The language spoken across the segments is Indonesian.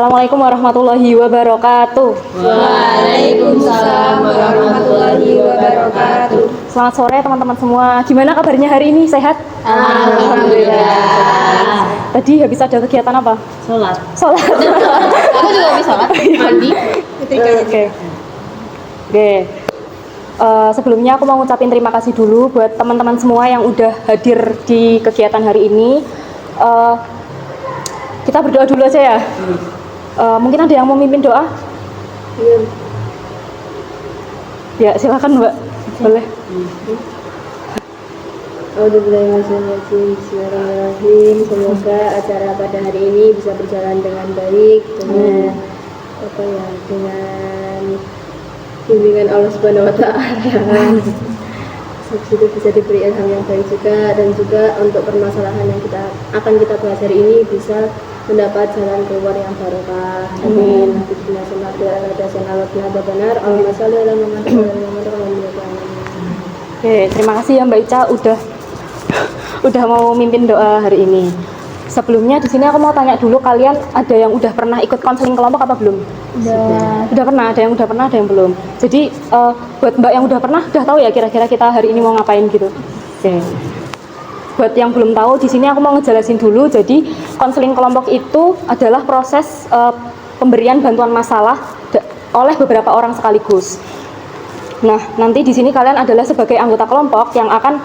Assalamualaikum warahmatullahi wabarakatuh. Waalaikumsalam warahmatullahi wabarakatuh. Selamat sore teman-teman semua. Gimana kabarnya hari ini? Sehat? Alhamdulillah. Tadi habis ada kegiatan apa? Sholat. Sholat. Aku juga habis sholat. Mandi. Oke. Sebelumnya aku mau ngucapin terima kasih dulu buat teman-teman semua yang udah hadir di kegiatan hari ini. Kita berdoa dulu aja ya. Mungkin ada yang mau mimpin doa? Ya, silakan Mbak. Boleh. Bismillahirrahmanirrahim. Semoga acara pada hari ini bisa berjalan dengan baik dengan dengan bimbingan Allah Subhanahu wa taala. Itu bisa diberi ilham yang baik juga, dan juga untuk permasalahan yang akan kita bahas hari ini bisa mendapat jalan keluar yang barokah. Amin. Oke, terima kasih ya Mbak Ica udah mau mimpin doa hari ini. Sebelumnya di sini aku mau tanya dulu, kalian ada yang udah pernah ikut konseling kelompok apa belum? Udah pernah, ada yang udah pernah, ada yang belum. Jadi buat Mbak yang udah pernah, udah tahu ya kira-kira kita hari ini mau ngapain gitu. Oke. Buat yang belum tahu, di sini aku mau ngejelasin dulu. Jadi konseling kelompok itu adalah proses pemberian bantuan masalah oleh beberapa orang sekaligus. Nah, nanti di sini kalian adalah sebagai anggota kelompok yang akan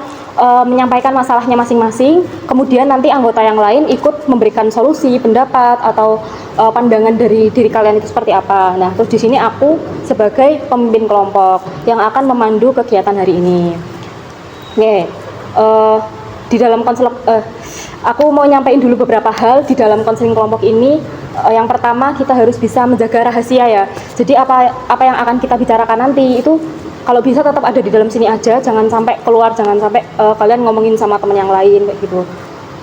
menyampaikan masalahnya masing-masing. Kemudian nanti anggota yang lain ikut memberikan solusi, pendapat atau pandangan dari diri kalian itu seperti apa. Nah, terus di sini aku sebagai pemimpin kelompok yang akan memandu kegiatan hari ini. Oke, di dalam aku mau nyampaikan dulu beberapa hal di dalam konseling kelompok ini. Yang pertama, kita harus bisa menjaga rahasia ya. Jadi apa yang akan kita bicarakan nanti itu kalau bisa tetap ada di dalam sini aja, jangan sampai keluar, jangan sampai kalian ngomongin sama teman yang lain kayak gitu.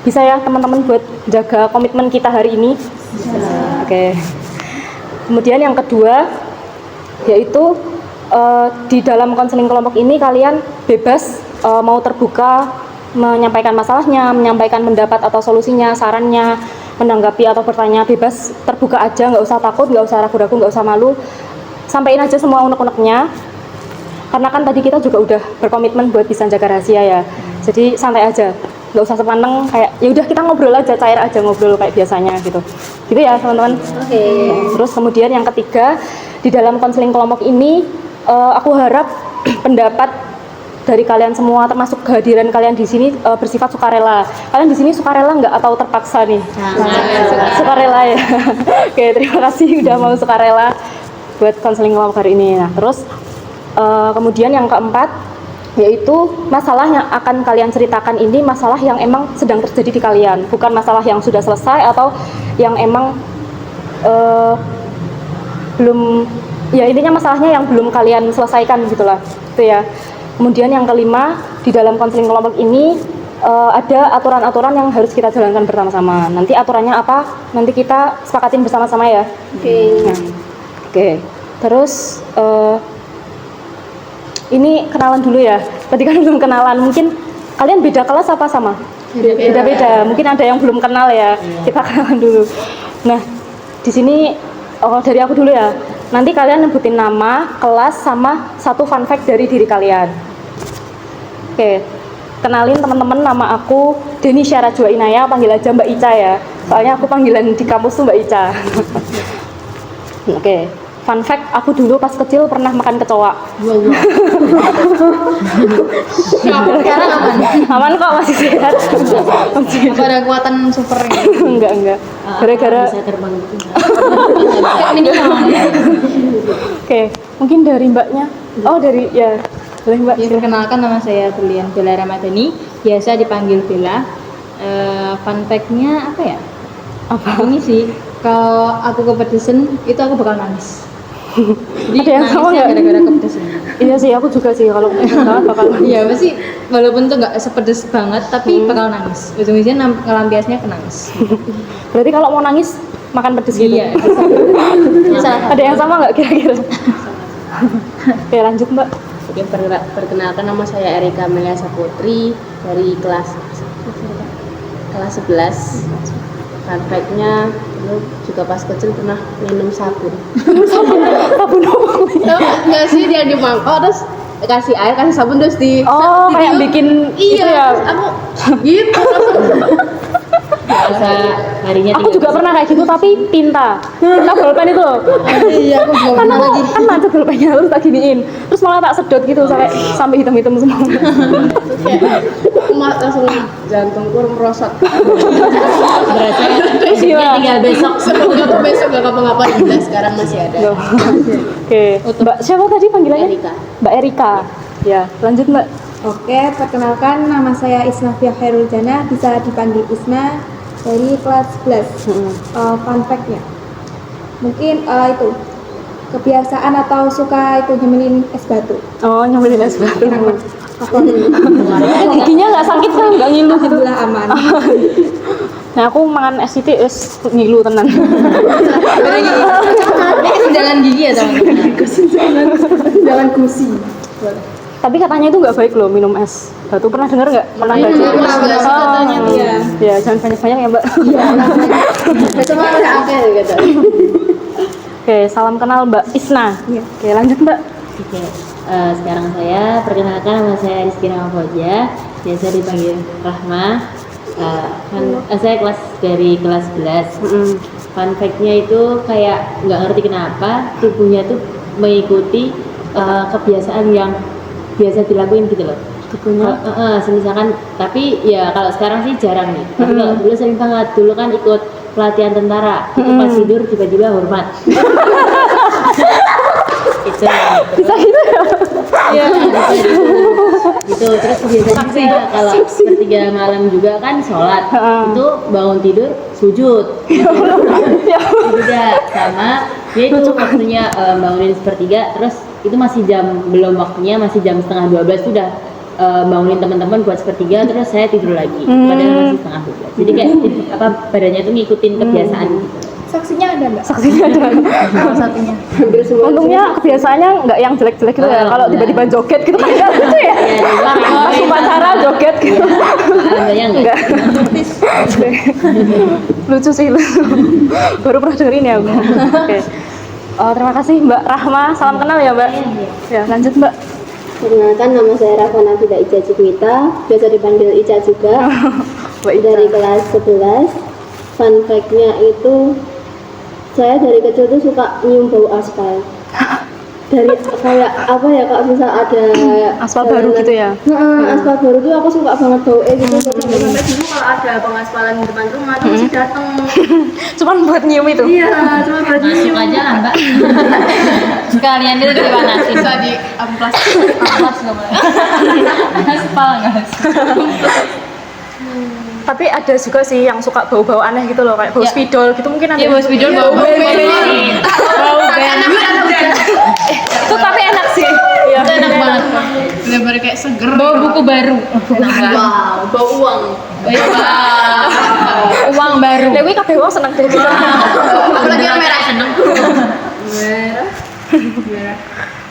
Bisa ya teman-teman buat jaga komitmen kita hari ini? Bisa. Oke. Kemudian yang kedua yaitu di dalam konseling kelompok ini kalian bebas mau terbuka menyampaikan masalahnya, menyampaikan pendapat atau solusinya, sarannya, menanggapi atau bertanya, bebas terbuka aja, nggak usah takut, nggak usah ragu-ragu, nggak usah malu, sampaikan aja semua unek-uneknya. Karena kan tadi kita juga udah berkomitmen buat bisa jaga rahasia ya, jadi santai aja, nggak usah sepanteng kayak ya udah kita ngobrol aja, cair aja ngobrol kayak biasanya gitu ya teman-teman. Oke. Terus kemudian yang ketiga, di dalam konseling kelompok ini aku harap pendapat dari kalian semua, termasuk kehadiran kalian di sini bersifat sukarela. Kalian di sini sukarela nggak atau terpaksa nih? Sukarela ya. Oke, terima kasih udah mau sukarela buat konseling kelompok hari ini. Nah, terus kemudian yang keempat yaitu masalah yang akan kalian ceritakan ini masalah yang emang sedang terjadi di kalian, bukan masalah yang sudah selesai atau yang emang belum, ya intinya masalahnya yang belum kalian selesaikan gitulah, gitu ya. Kemudian yang kelima, di dalam konseling kelompok ini ada aturan-aturan yang harus kita jalankan bersama-sama. Nanti aturannya apa? Nanti kita sepakatin bersama-sama ya. Oke. Nah, oke. Terus ini kenalan dulu ya. Tadi kan belum kenalan. Mungkin kalian beda kelas apa sama? Beda-beda. Mungkin ada yang belum kenal ya. Kita kenalan dulu. Nah, di sini dari aku dulu ya. Nanti kalian nyebutin nama, kelas, sama satu fun fact dari diri kalian. Oke. Kenalin teman-teman, nama aku Deni Syarajwa Inaya, panggil aja Mbak Ica ya. Soalnya aku panggilan di kampus tuh Mbak Ica. Oke. Fun fact, aku dulu pas kecil pernah makan kecoa. Sekarang aman. Aman kok, masih sehat. Apa ada kekuatan super ini? Enggak. Gara-gara Bisa terbang. Oke, mungkin dari Mbaknya. Oh, dari ya. Boleh Mbak. Ya, perkenalkan, nama saya Berlian Bella Ramadhani, biasa dipanggil Bella. Fun fact-nya apa ya? Apa? Ini sih, kalau aku kepedesan itu aku bakal nangis. Jadi Ada yang sama nangisnya nggak? gara-gara kepedesan. Iya sih, aku juga sih kalau bakal. Iya, pasti walaupun tuh nggak sepedes banget, tapi bakal nangis. Ujung-ujungnya ngelampiasnya ke nangis. Berarti kalau mau nangis makan pedes gitu. Iya. Ada yang sama nggak kira-kira? Oke, lanjut Mbak. Oke, perkenalkan nama saya Erika Melia Saputri dari kelas 11. Fun fact-nya, dulu juga pas kecil pernah minum sabun. Sabun apa? Enggak sih, dia di mangkok terus kasih air, kasih sabun terus di Kayak bikin itu ya. terus aku gitu langsung. Biasa harinya Aku juga pernah kayak gitu tapi tinta bolpen itu loh. Iya, aku belum Karena pernah lagi. kan macet bolpennya terus tak giniin, terus malah tak sedot gitu sampai hitam-hitam semua. Terus kayak aku langsung jantungku merosot. berasa Iya. tinggal besok. Semoga besok gak ngapa-ngapain, udah sekarang masih ada. Loh. Oke, Mbak siapa tadi panggilannya? Erika. Mbak Erika. Ya, lanjut Mbak. Oke, perkenalkan nama saya Isnafia Khairul Jannah, bisa dipanggil Isna dari kelas 11. Fun fact-nya, mungkin itu kebiasaan atau suka itu nyemilin es batu. Oh, nyambilin es batu. Apa? Giginya nggak sakit kan? Nggak ngilu gitu? Alhamdulillah aman. Nah, aku mangan es itu es ngilu tenan. Jalan gigi ya teman-teman. Jangan kusi. Tapi katanya itu nggak baik loh minum es batu. Pernah dengar nggak? Pernah baca? nggak sih katanya tuh. Ya, jangan banyak-banyak ya Mbak. Besok malah ada apa ya gitu. Oke, salam kenal Mbak Isna. Oke, lanjut Mbak. Oke, sekarang perkenalkan nama saya Rizky Rahma Fauziah, biasa dipanggil Rahma. Saya dari kelas 11. Fun fact-nya itu kayak nggak ngerti kenapa tubuhnya tuh mengikuti kebiasaan yang biasa dilakuin gitu loh. Tubuhnya? Misalkan, tapi ya kalau sekarang sih jarang nih. Tapi kalau dulu sering banget, dulu kan ikut pelatihan tentara, itu pas tidur tiba-tiba hormat. Itu Bisa gitu ya? iya gitu. Terus biasanya juga kalau sepertiga malam juga kan sholat, itu bangun tidur sujud gitu. Juga sama dia itu waktunya bangunin sepertiga, terus itu masih belum waktunya, masih jam setengah 12 sudah bangunin teman-teman buat sepertiga, terus saya tidur lagi padahal masih setengah 12. Jadi kayak badannya itu ngikutin kebiasaan gitu. Saksinya ada Mbak? Saksinya ada. Salah satunya. Hampir semua. Untungnya kebiasaannya nggak yang jelek-jelek gitu ya. Kalau tiba-tiba joget gitu kan nggak lucu ya. Pas upacara joget gitu. Alhamdulillah enggak. Lucu sih lucu. Baru pernah dengerin ya aku. Oke. Terima kasih Mbak Rahma. Salam kenal ya Mbak. Ya, lanjut Mbak. Perkenalkan, nama saya Rafa Nafida Ica Cikwita, biasa dipanggil Ica juga. Mbak Ica. Dari kelas 11. Fun fact-nya itu, saya dari kecil tuh suka nyium bau aspal. Dari kayak apa ya, kalau misal ada Aspal baru gitu ya. aspal baru tuh aku suka banget baunya gitu. Sampai dulu kalau ada pengaspalan di depan rumah tuh mesti dateng. Cuman buat nyium itu. Iya, cuma buat Masuk nyium. aja lah Mbak. Sekalian itu dipanasin. Bisa di amplas. Amplas nggak boleh. Aspal nggak? Tapi ada juga sih yang suka bau-bau aneh gitu loh, kayak bau spidol gitu mungkin ada. Iya, bau spidol, bau bensin. Bau bensin. Itu tapi enak sih. Iya. Itu enak banget. Bener-bener kayak seger. Bau buku baru. Wow, bau uang. Uang baru. Dewi kabeh wong seneng deh gitu. Apalagi yang merah. seneng. Merah.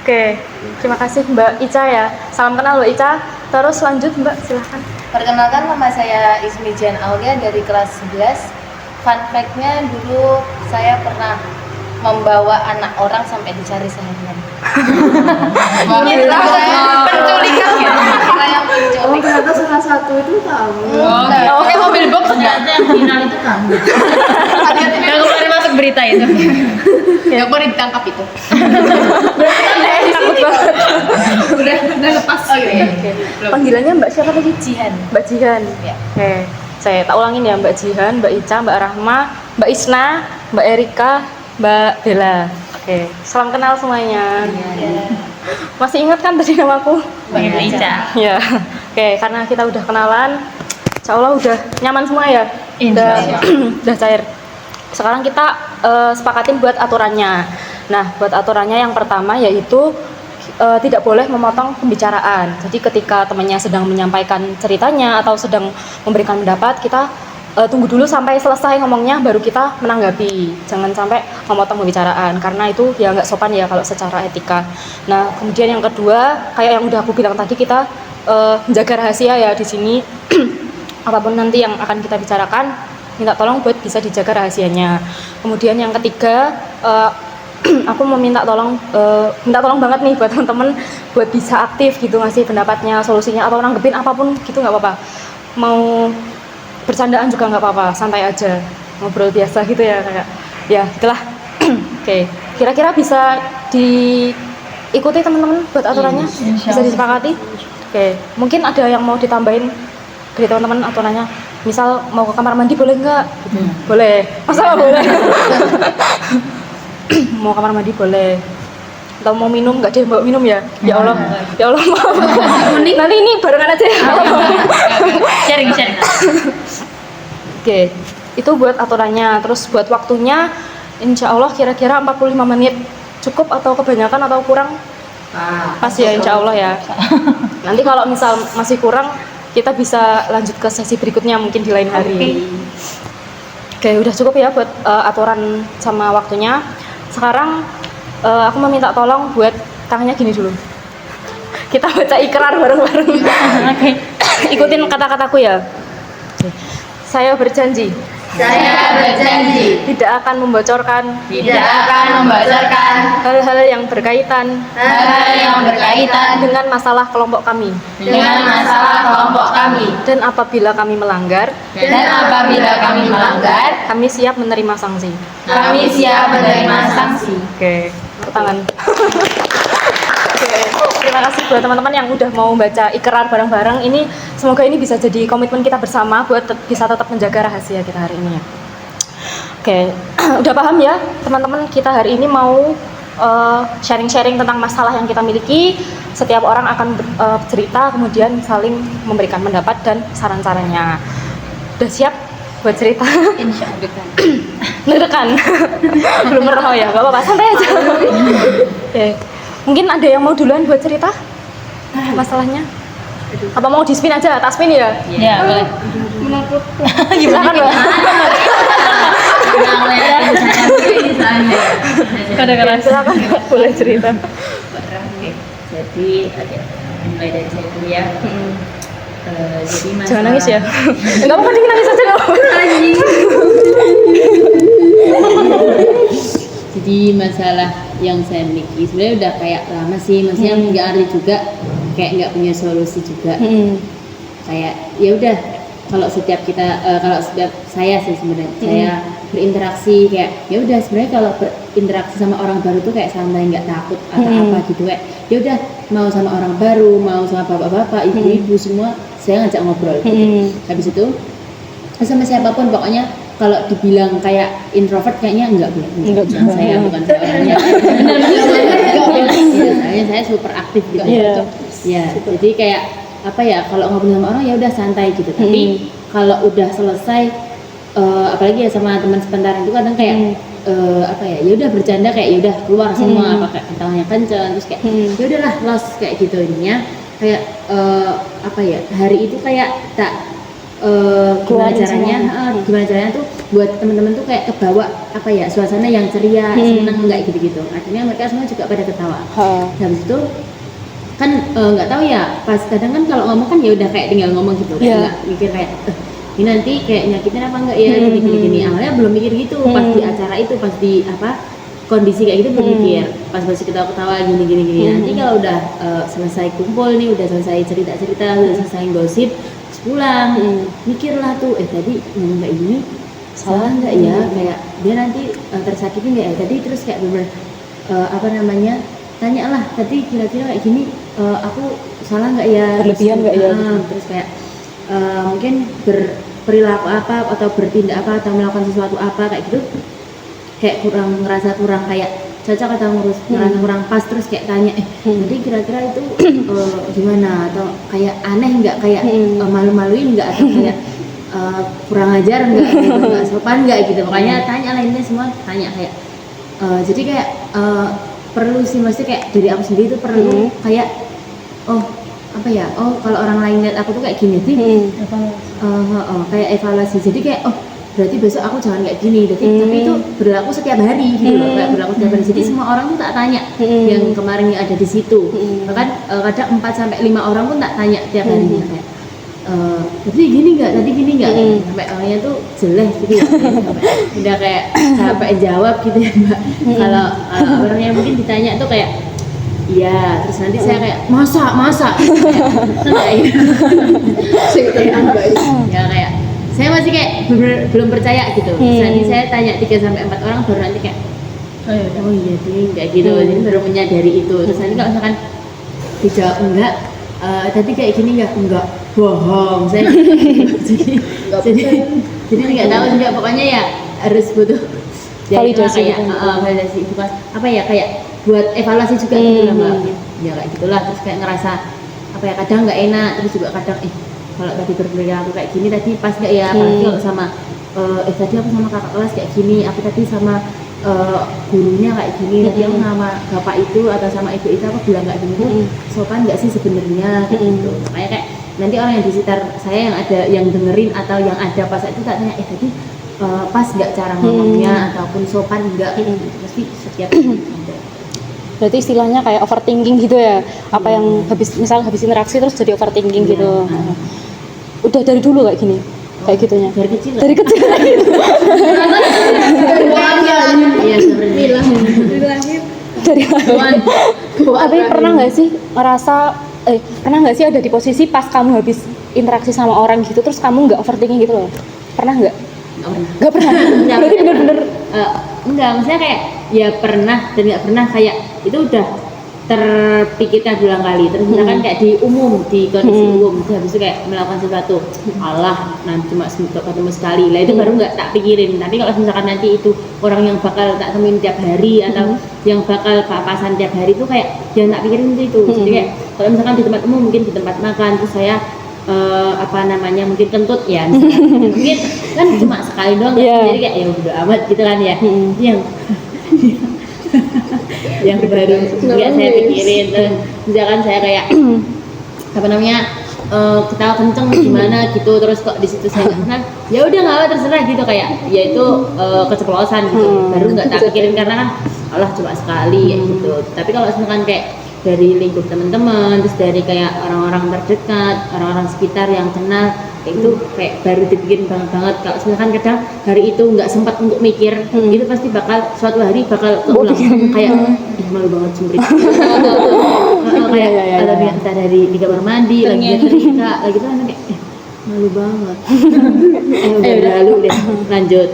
Oke, terima kasih Mbak Ica ya. Salam kenal Mbak Ica. Terus lanjut Mbak, silahkan. Perkenalkan, nama saya Ismi Jan Aulia dari kelas 11. Fun fact-nya, dulu saya pernah membawa anak orang sampai dicari seharian. Penculikan ya? Saya Oh, penculik. ternyata salah satu itu kamu. Oke, mobil box ternyata yang viral itu kamu. Yang kemarin masuk berita itu. Yang kemarin ditangkap itu. Takut banget. Udah lepas. Oh iya. Panggilannya Mbak siapa tadi? Jihan. Mbak Jihan. Ya. Oke, saya tak ulangin ya, Mbak Jihan, Mbak Ica, Mbak Rahma, Mbak Isna, Mbak Erika, Mbak Bella. Oke, salam kenal semuanya. Masih ingat kan tadi namaku? Mbak Ica. Ya. Oke, karena kita udah kenalan, insya Allah udah nyaman semua ya. Udah, udah cair. Sekarang kita sepakatin buat aturannya. Nah, buat aturannya yang pertama yaitu tidak boleh memotong pembicaraan. Jadi ketika temannya sedang menyampaikan ceritanya atau sedang memberikan pendapat, kita tunggu dulu sampai selesai ngomongnya baru kita menanggapi. Jangan sampai memotong pembicaraan karena itu ya nggak sopan ya kalau secara etika. Nah, kemudian yang kedua, kayak yang udah aku bilang tadi, kita menjaga rahasia ya di sini. Apapun nanti yang akan kita bicarakan minta tolong buat bisa dijaga rahasianya. Kemudian yang ketiga, aku mau minta tolong banget nih buat teman-teman buat bisa aktif gitu, ngasih pendapatnya, solusinya, atau nanggepin apapun gitu nggak apa-apa. Mau bercandaan juga nggak apa-apa, santai aja, ngobrol biasa gitu ya, kayak ya gitulah. Oke, kira-kira bisa diikuti teman-teman buat aturannya, bisa disepakati. Oke, mungkin ada yang mau ditambahin dari teman-teman aturannya, misal mau ke kamar mandi boleh nggak? Boleh, masa nggak boleh? Mau kamar mandi boleh, atau mau minum nggak deh, bawa minum ya? Ya Allah, maaf. Nanti ini barengan aja ya. Sharing. Oke, itu buat aturannya. Terus buat waktunya, insya Allah kira-kira 45 menit cukup atau kebanyakan atau kurang? Pas ya, insya Allah ya. Nanti kalau misal masih kurang, kita bisa lanjut ke sesi berikutnya mungkin di lain hari. Oke, udah cukup ya buat aturan sama waktunya. Sekarang aku mau minta tolong buat tangannya gini dulu. Kita baca ikrar bareng-bareng. Oke. Ikutin kata-kataku ya. Oke. Saya berjanji tidak akan membocorkan hal-hal yang berkaitan dengan masalah kelompok kami. Dan apabila kami melanggar, kami siap menerima sanksi. Oke, tepuk tangan. Oke, terima kasih buat teman-teman yang udah mau baca ikrar bareng-bareng. Ini semoga ini bisa jadi komitmen kita bersama buat bisa tetap menjaga rahasia kita hari ini ya. Oke, udah paham ya teman-teman, kita hari ini mau sharing-sharing tentang masalah yang kita miliki. Setiap orang akan cerita, kemudian saling memberikan pendapat dan saran-sarannya. Udah siap buat cerita? Insya Allah. Deg-degan. Belum pernah ya, gak apa-apa, santai aja. Oke. Mungkin ada yang mau duluan buat cerita masalahnya? Apa mau di spin aja? Tak spin ya? Ya, boleh. Silakan Mbak. Kadang-kadang Silakan boleh cerita. Oke, jadi mulai dari saya dulu ya. Jadi masalah... Jangan nangis ya. Enggak apa-apa, nangis aja enggak apa-apa. Jadi masalah yang saya miliki sebenarnya udah kayak lama sih, maksudnya nggak ada juga, kayak nggak punya solusi juga. Kayak ya udah, kalau setiap saya sih sebenarnya saya berinteraksi kayak ya udah, sebenarnya kalau berinteraksi sama orang baru tuh kayak santai, nggak takut atau apa gitu, kayak ya udah, mau sama orang baru, mau sama bapak-bapak, ibu-ibu, semua saya ngajak ngobrol. Habis itu sama siapapun pokoknya. Kalau dibilang kayak introvert kayaknya enggak saya bukan saya orangnya. Soalnya saya super aktif gitu. Ya, jadi kayak apa ya, kalau ngobrol sama orang ya udah santai gitu. Tapi kalau udah selesai apalagi ya sama teman sebentar itu kadang kayak apa ya udah bercanda, kayak ya udah keluar semua, apa kayak kentangnya kenceng, terus kayak ya udahlah lost kayak gitu ininya. Kayak apa ya, hari itu kayak tak gimana caranya tuh buat teman-teman tuh kayak kebawa apa ya, suasana yang ceria, seneng, nggak gitu-gitu. Akhirnya mereka semua juga pada ketawa. Habis itu kan nggak tahu ya, pas kadang kan kalau ngomong kan ya udah kayak tinggal ngomong gitu, kayak nggak mikir kayak ini nanti kayak nyakitin apa enggak ya, gini-gini. Awalnya belum mikir gitu, pas di acara itu, pas di apa kondisi kayak gitu belum mikir, pas masih ketawa-ketawa gini. Nanti kalau udah selesai kumpul nih, udah selesai cerita-cerita, udah selesai gosip, pulang mikirlah tuh tadi ngomong kayak gini salah nggak ya, kayak dia nanti tersakiti nggak ya tadi, terus kayak bener apa namanya, tanyalah tadi kira-kira kayak gini aku salah nggak ya, berlebihan nggak ya, terus kayak mungkin berperilaku apa atau bertindak apa atau melakukan sesuatu apa kayak gitu, kayak ngerasa kurang kayak cocok atau ngerasa kurang pas, terus kayak tanya jadi kira-kira itu gimana, atau kayak aneh nggak, kayak malu-maluin nggak, atau kayak kurang ajar nggak sopan nggak gitu. Makanya tanya lainnya semua tanya kayak jadi kayak perlu sih, mesti kayak dari aku sendiri itu perlu kayak apa ya, kalau orang lain lihat aku tuh kayak gini sih, kayak evaluasi. Jadi kayak berarti besok aku jangan kayak gini. Jadi tapi itu berlaku setiap hari gitu loh, kayak berlaku setiap hari. Jadi semua orang tuh tak tanya yang kemarin yang ada di situ. Bahkan kadang 4 sampai 5 orang pun tak tanya tiap harinya, kayak tadi gini nggak sampai orangnya tuh jelek gitu ya, sampai udah kayak capek jawab gitu ya Mbak. Kalau orangnya mungkin ditanya tuh kayak iya, terus nanti saya kayak masa kayak ya kayak saya masih kayak belum percaya gitu. Terus nanti saya tanya 3-4 orang baru nanti kayak oh iya ding kayak gitu. Jadi baru menyadari itu. Terus nanti kalau misalkan dijawab enggak, tadi kayak gini enggak bohong saya. jadi nggak tahu juga, pokoknya ya harus butuh Validasi kayak gitu. validasi, bukan apa ya, kayak buat evaluasi juga gitu lah Mbak. Ya kayak gitulah, terus kayak ngerasa apa ya, kadang nggak enak, terus juga kadang kalau tadi berperilaku kayak gini tadi pas nggak ya, apalagi kalau sama tadi aku sama kakak kelas kayak gini, aku tadi sama gurunya kayak gini, tadi aku sama bapak itu atau sama ibu itu aku bilang kayak gini, sopan nggak sih sebenarnya gitu. Makanya kayak nanti orang yang di sekitar saya yang ada yang dengerin atau yang ada pas itu tak tanya tadi pas nggak cara ngomongnya ataupun sopan nggak, pasti setiap ada. Berarti istilahnya kayak overthinking gitu ya, apa yang habis interaksi terus jadi overthinking gitu. Udah dari dulu kayak gini, kayak gitunya. Dari kecil. Dari kecil gitu. Iya sebenarnya. Dari tapi pernah nggak sih ngerasa pernah nggak sih ada di posisi pas kamu habis interaksi sama orang gitu terus kamu nggak overthinking gitu loh? Pernah nggak? Nggak pernah. Berarti bener-bener enggak, maksudnya kayak ya pernah dan nggak pernah, kayak itu udah terpikirkan berulang kali. Terus misalkan kayak di kondisi umum, terus habis itu kayak melakukan sesuatu, Allah nanti cuma ketemu sekali lah, itu baru nggak tak pikirin. Tapi kalau misalkan nanti itu orang yang bakal tak temuin tiap hari atau yang bakal papasan tiap hari, itu kayak jangan tak pikirin itu. Jadi kayak kalau misalkan di tempat umum, mungkin di tempat makan, terus saya mungkin kentut ya misalkan. Mungkin kan cuma sekali doang, jadi kayak ya udah amat gitu kan ya. Yang baru nggak saya pikirin. Terus misalkan saya kayak ketawa kenceng gimana gitu, terus kok di situ saya nggak kenal, ya udah nggak apa, terserah gitu, kayak ya itu keceplosan gitu, baru nggak tak pikirin karena kan Allah cuma sekali kayak gitu. Tapi kalau misalkan kayak dari lingkup teman-teman, terus dari kayak orang-orang terdekat, orang-orang sekitar yang kenal, kayak itu kayak baru dipikirin banget. Kalau misalkan kadang hari itu nggak sempat untuk mikir, itu pasti bakal suatu hari bakal keulang, kayak malu banget sumber kayak atau entah dari di kamar mandi lagi nyetrika lagi tuh kayak malu banget. Udah lalu deh, lanjut.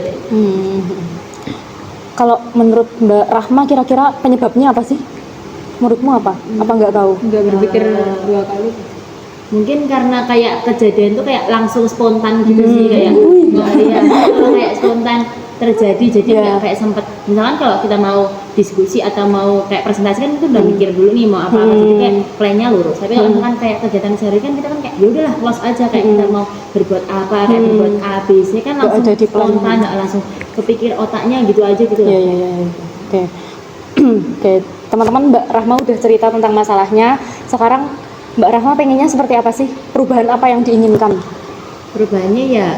Kalau menurut Mbak Rahma kira-kira penyebabnya apa sih? Menurutmu apa? Apa nggak tahu? Nggak berpikir 2 kali. Mungkin karena kayak kejadian tuh kayak langsung spontan gitu sih, kayak kayak spontan terjadi, jadi nggak kayak sempet, misalkan kalau kita mau diskusi atau mau kayak presentasi kan itu udah mikir dulu nih mau apa-apa, jadi kayak plannya lurus. Tapi kalau misalkan kayak kegiatan sehari kan kita kan kayak ya udahlah close aja, kayak kita mau berbuat apa, kayak berbuat A B C kan langsung spontan, nggak langsung kepikir otaknya gitu aja gitu. Iya. Oke. Teman-teman, Mbak Rahma udah cerita tentang masalahnya. Sekarang Mbak Rahma pengennya seperti apa sih? Perubahan apa yang diinginkan? Perubahannya ya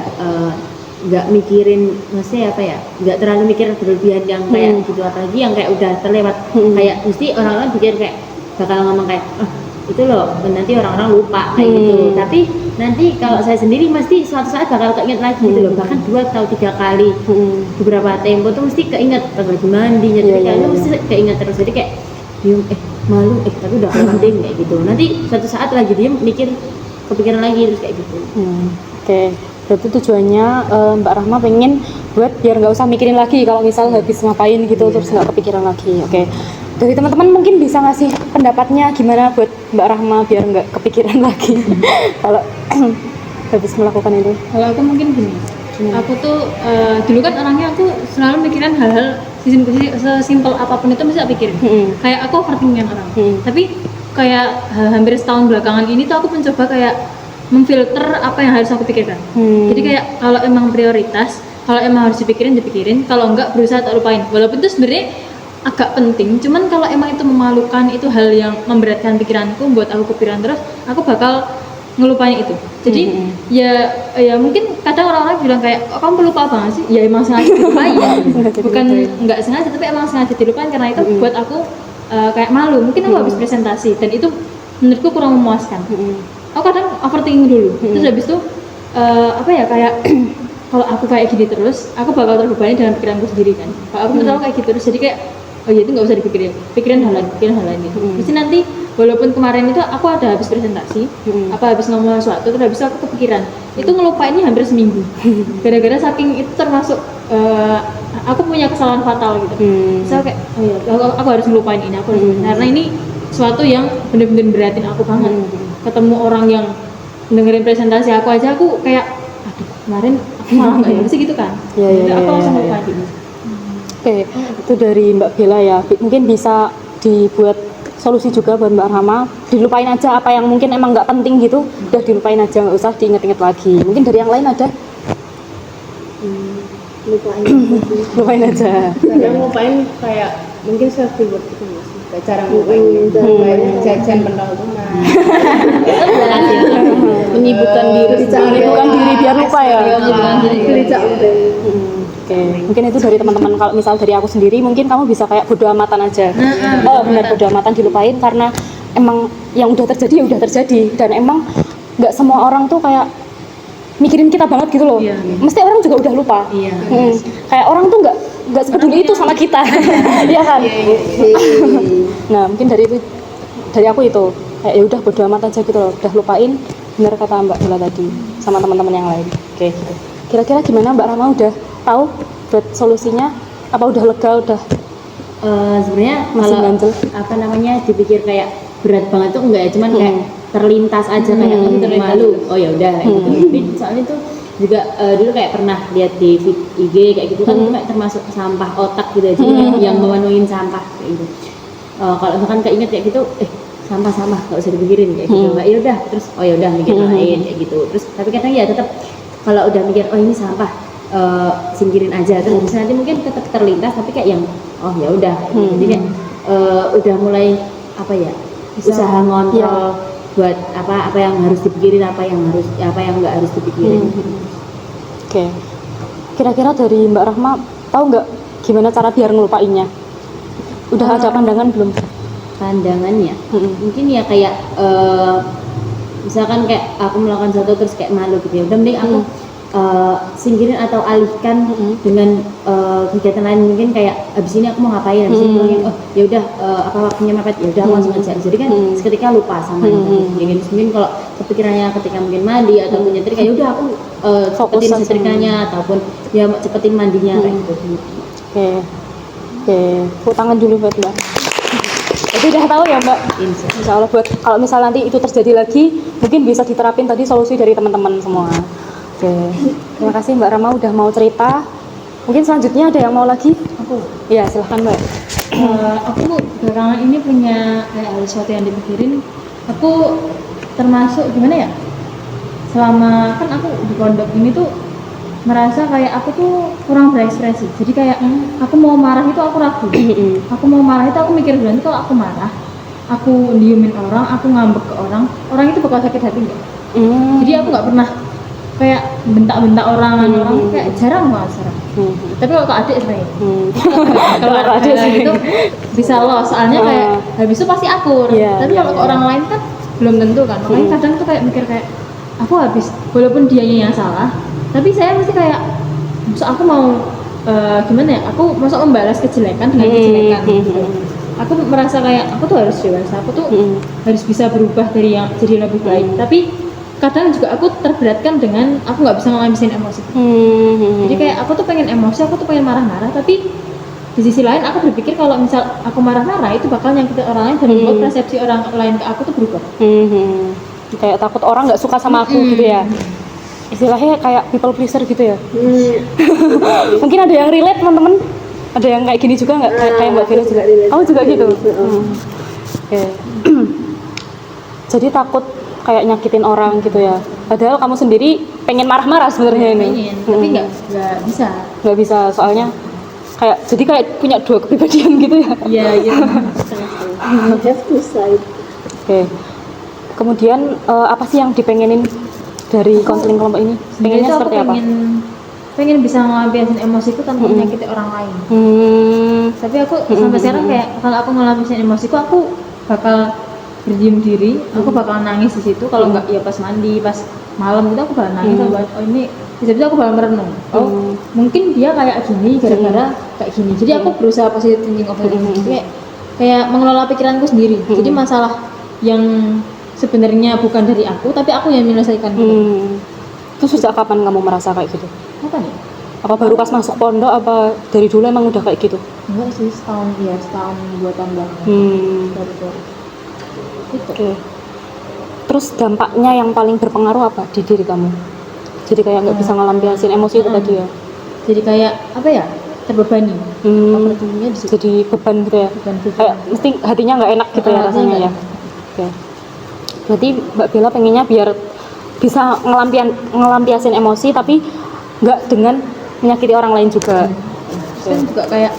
nggak mikirin, maksudnya apa ya, nggak terlalu mikir berlebihan yang kayak gitu, apalagi yang kayak udah terlewat. Kayak mesti orang-orang pikir kayak bakal ngomong kayak itu loh nanti orang-orang lupa kayak gitu, tapi nanti kalau saya sendiri mesti suatu saat bakal keinget lagi gitu loh, bahkan 2 atau 3 kali beberapa tempo tuh mesti keinget, lagi mandi nyetrika mesti keinget terus. Jadi kayak malu tapi udah penting kayak gitu, nanti suatu saat lagi diem mikir kepikiran lagi terus kayak gitu. Oke. Berarti tujuannya Mbak Rahma pengen buat biar nggak usah mikirin lagi kalau misal habis ngapain gitu terus nggak kepikiran lagi. Oke. Dari teman-teman mungkin bisa ngasih pendapatnya gimana buat Mbak Rahma biar nggak kepikiran lagi kalau habis melakukan itu. Kalau aku mungkin gini, aku tuh dulu kan orangnya aku selalu mikirin hal-hal sesimpel apapun itu mesti aku pikirin. Kayak aku overthinking orang. Tapi kayak hampir setahun belakangan ini tuh aku mencoba kayak memfilter apa yang harus aku pikirkan. Jadi kayak kalau emang prioritas, kalau emang harus dipikirin, kalau enggak berusaha tak lupain. Walaupun itu sebenarnya agak penting, cuman kalau emang itu memalukan, itu hal yang memberatkan pikiranku, buat aku kepikiran terus, aku bakal ngelupain itu. Jadi ya mungkin kadang orang-orang bilang kayak kok kamu pelupa banget sih? Ya emang sengaja dilupain. Bukan nggak sengaja, tapi emang sengaja dilupain karena itu buat aku kayak malu. Mungkin aku habis presentasi dan itu menurutku kurang memuaskan. aku kadang overthinking dulu. Terus habis itu apa ya kayak kalau aku kayak gini terus, aku bakal terbebani dengan pikiranku sendiri kan. Kalau aku terus kayak gitu terus jadi kayak oh ya itu nggak usah dipikirin, pikirin hal lain gitu. Terus nanti walaupun kemarin itu aku ada habis presentasi, apa habis ngomong sesuatu terus habis itu aku kepikiran, itu ngelupainnya hampir seminggu. Gara-gara saking itu termasuk aku punya kesalahan fatal gitu. Saya kayak oh ya aku harus ngelupain ini, aku harus karena ini sesuatu yang benar-benar beratin aku banget. Ketemu orang yang dengerin presentasi aku aja aku kayak aduh kemarin aku malah nggak ya sih gitu kan. Jadi aku langsung lupain gitu. Oke, itu dari Mbak Bella ya. Mungkin bisa dibuat solusi juga buat Mbak Rahma. Dilupain aja apa yang mungkin emang nggak penting gitu. Udah dilupain aja, nggak usah diinget-inget lagi. Mungkin dari yang lain ada? Lupain aja. Cara ngupain kayak mungkin self reward gitu mas. Kayak cara ngupainnya. Kayak jajan pentol tunai. Menyibukkan diri. Menyibukkan diri biar lupa ya. Menyibukkan diri. Oke, mungkin itu dari teman-teman. Kalau misal dari aku sendiri, mungkin kamu bisa kayak bodo amatan aja. Benar bodo amatan dilupain karena emang yang udah terjadi ya udah terjadi dan emang nggak semua orang tuh kayak mikirin kita banget gitu loh. Mesti orang juga udah lupa. Kayak orang tuh nggak sepeduli itu sama kita, ya kan? Nah mungkin dari aku itu kayak ya udah bodo amat aja gitu loh, udah lupain. Benar kata Mbak Bella tadi sama teman-teman yang lain. Oke gitu. Kira-kira gimana Mbak Rama, udah tahu buat solusinya? Apa udah lega, udah sebenarnya masih kalau ganjel? apa namanya dipikir kayak berat banget tuh enggak ya, cuman kayak terlintas aja kayak malu. Oh ya udah gitu. Tapi soalnya tuh juga dulu kayak pernah lihat di feed IG kayak gitu kan kayak termasuk sampah otak gitu aja yang memenuhin sampah kayak gitu. Kalau misalkan keinget kayak gitu sampah nggak usah dipikirin kayak gitu. Nggak ya udah terus oh ya udah mikir lain kayak gitu. Terus tapi kadang ya tetap kalau udah mikir oh ini sampah singkirin aja terus nanti mungkin tetap terlintas tapi kayak yang oh ya udah jadi kayak udah mulai apa ya usaha ngontrol buat apa yang harus dipikirin apa yang nggak harus dipikirin. Oke. Kira-kira dari Mbak Rahma tahu nggak gimana cara biar ngelupainnya? Udah ada pandangan belum? Pandangannya mungkin ya kayak misalkan kayak aku melakukan sesuatu terus kayak malu gitu ya udah mending aku singkirin atau alihkan dengan kegiatan lain, mungkin kayak abis ini aku mau ngapain, abis ini mungkin oh ya udah apa waktunya mepet ya udah aku langsung aja, jadi kan seketika lupa sama yang mungkin kalau kepikirannya ketika mungkin mandi atau nyetrika ya udah aku cepetin setrikanya ataupun ya cepetin mandinya kayak gitu. Oke, tepuk tangan dulu buat Mbak. Jadi udah tahu ya Mbak, Insya Allah buat kalau misal nanti itu terjadi lagi mungkin bisa diterapin tadi solusi dari teman-teman semua. Oke, terima kasih Mbak Rama udah mau cerita. Mungkin selanjutnya ada yang mau lagi? Aku Iya silahkan Mbak. aku belakangan ini punya kayak sesuatu yang dipikirin. Aku termasuk gimana ya, selama kan aku di pondok ini tuh merasa kayak aku tuh kurang berekspresi, jadi kayak aku mau marah itu aku ragu. Aku mau marah itu aku mikir dulu, nanti kalau aku marah aku diemin orang, aku ngambek ke orang itu bakal sakit hati nggak? Jadi aku nggak pernah kayak bentak-bentak orang kayak jarang banget sekarang. Tapi kalau ke adik sering. Kalau adik itu bisa loss, soalnya kayak habis itu pasti akur. Tapi kalau ke orang lain kan belum tentu kan. Makanya kadang tuh kayak mikir kayak aku habis walaupun dianya yang salah, tapi saya mesti kayak maksud aku mau gimana ya? Aku masuk membalas kejelekan dengan kejelekan. Aku merasa kayak aku tuh harus dewasa, aku tuh harus bisa berubah dari yang jadi lebih baik. Tapi kadang juga aku terberatkan dengan aku nggak bisa ngabisin emosi. Jadi kayak aku tuh pengen emosi, aku tuh pengen marah-marah, tapi di sisi lain aku berpikir kalau misal aku marah-marah itu bakal nyakitin orang lain dan membuat persepsi orang lain ke aku tuh berubah. Kayak takut orang nggak suka sama aku gitu ya. Istilahnya kayak people pleaser gitu ya. Mungkin ada yang relate teman-teman. Ada yang kayak gini juga nggak? Kayak Mbak Vira juga. Kamu juga gitu. Oke. Jadi takut kayak nyakitin orang gitu ya. Padahal kamu sendiri pengen marah-marah sebenarnya ini. Tapi nggak bisa. Nggak bisa soalnya kayak jadi kayak punya dua kepribadian gitu ya. Iya. Have to side. Oke. Kemudian apa sih yang dipengenin dari konseling kelompok ini? Pengennya seperti apa? Pengen bisa ngelampiasin emosiku tanpa menyakiti orang lain. Tapi aku sampai sekarang kayak kalau aku ngelampiasin emosiku aku bakal berdiam diri, aku bakal nangis di situ. Kalau nggak ya pas mandi, pas malam itu aku bakal nangis. Aku bakal, oh ini bisa-bisa aku bakal merenung. Oh mungkin dia kayak gini gara-gara kayak gini. Jadi aku berusaha positive thinking over it. Kayak mengelola pikiranku sendiri. Jadi masalah yang sebenarnya bukan dari aku, tapi aku yang menyelesaikan. Itu sejak kapan kamu merasa kayak gitu? Apa nih? Apa baru pas masuk pondok, apa dari dulu emang udah kayak gitu? Enggak sih, setahun 2 tahun belakangan. Baru-baru. Gitu. Oke. Terus dampaknya yang paling berpengaruh apa di diri kamu? Jadi kayak nggak bisa ngelampiasin emosi itu tadi ya? Jadi kayak apa ya? Terbebani. Overthinkingnya di situ. Jadi beban gitu ya? Beban pikiran. Kayak mesti hatinya nggak enak gitu ya Hatinya rasanya nggak ya? enak. Oke. Berarti Mbak Bella pengennya biar bisa ngelampiasin emosi tapi nggak dengan menyakiti orang lain juga. Terus kan juga kayak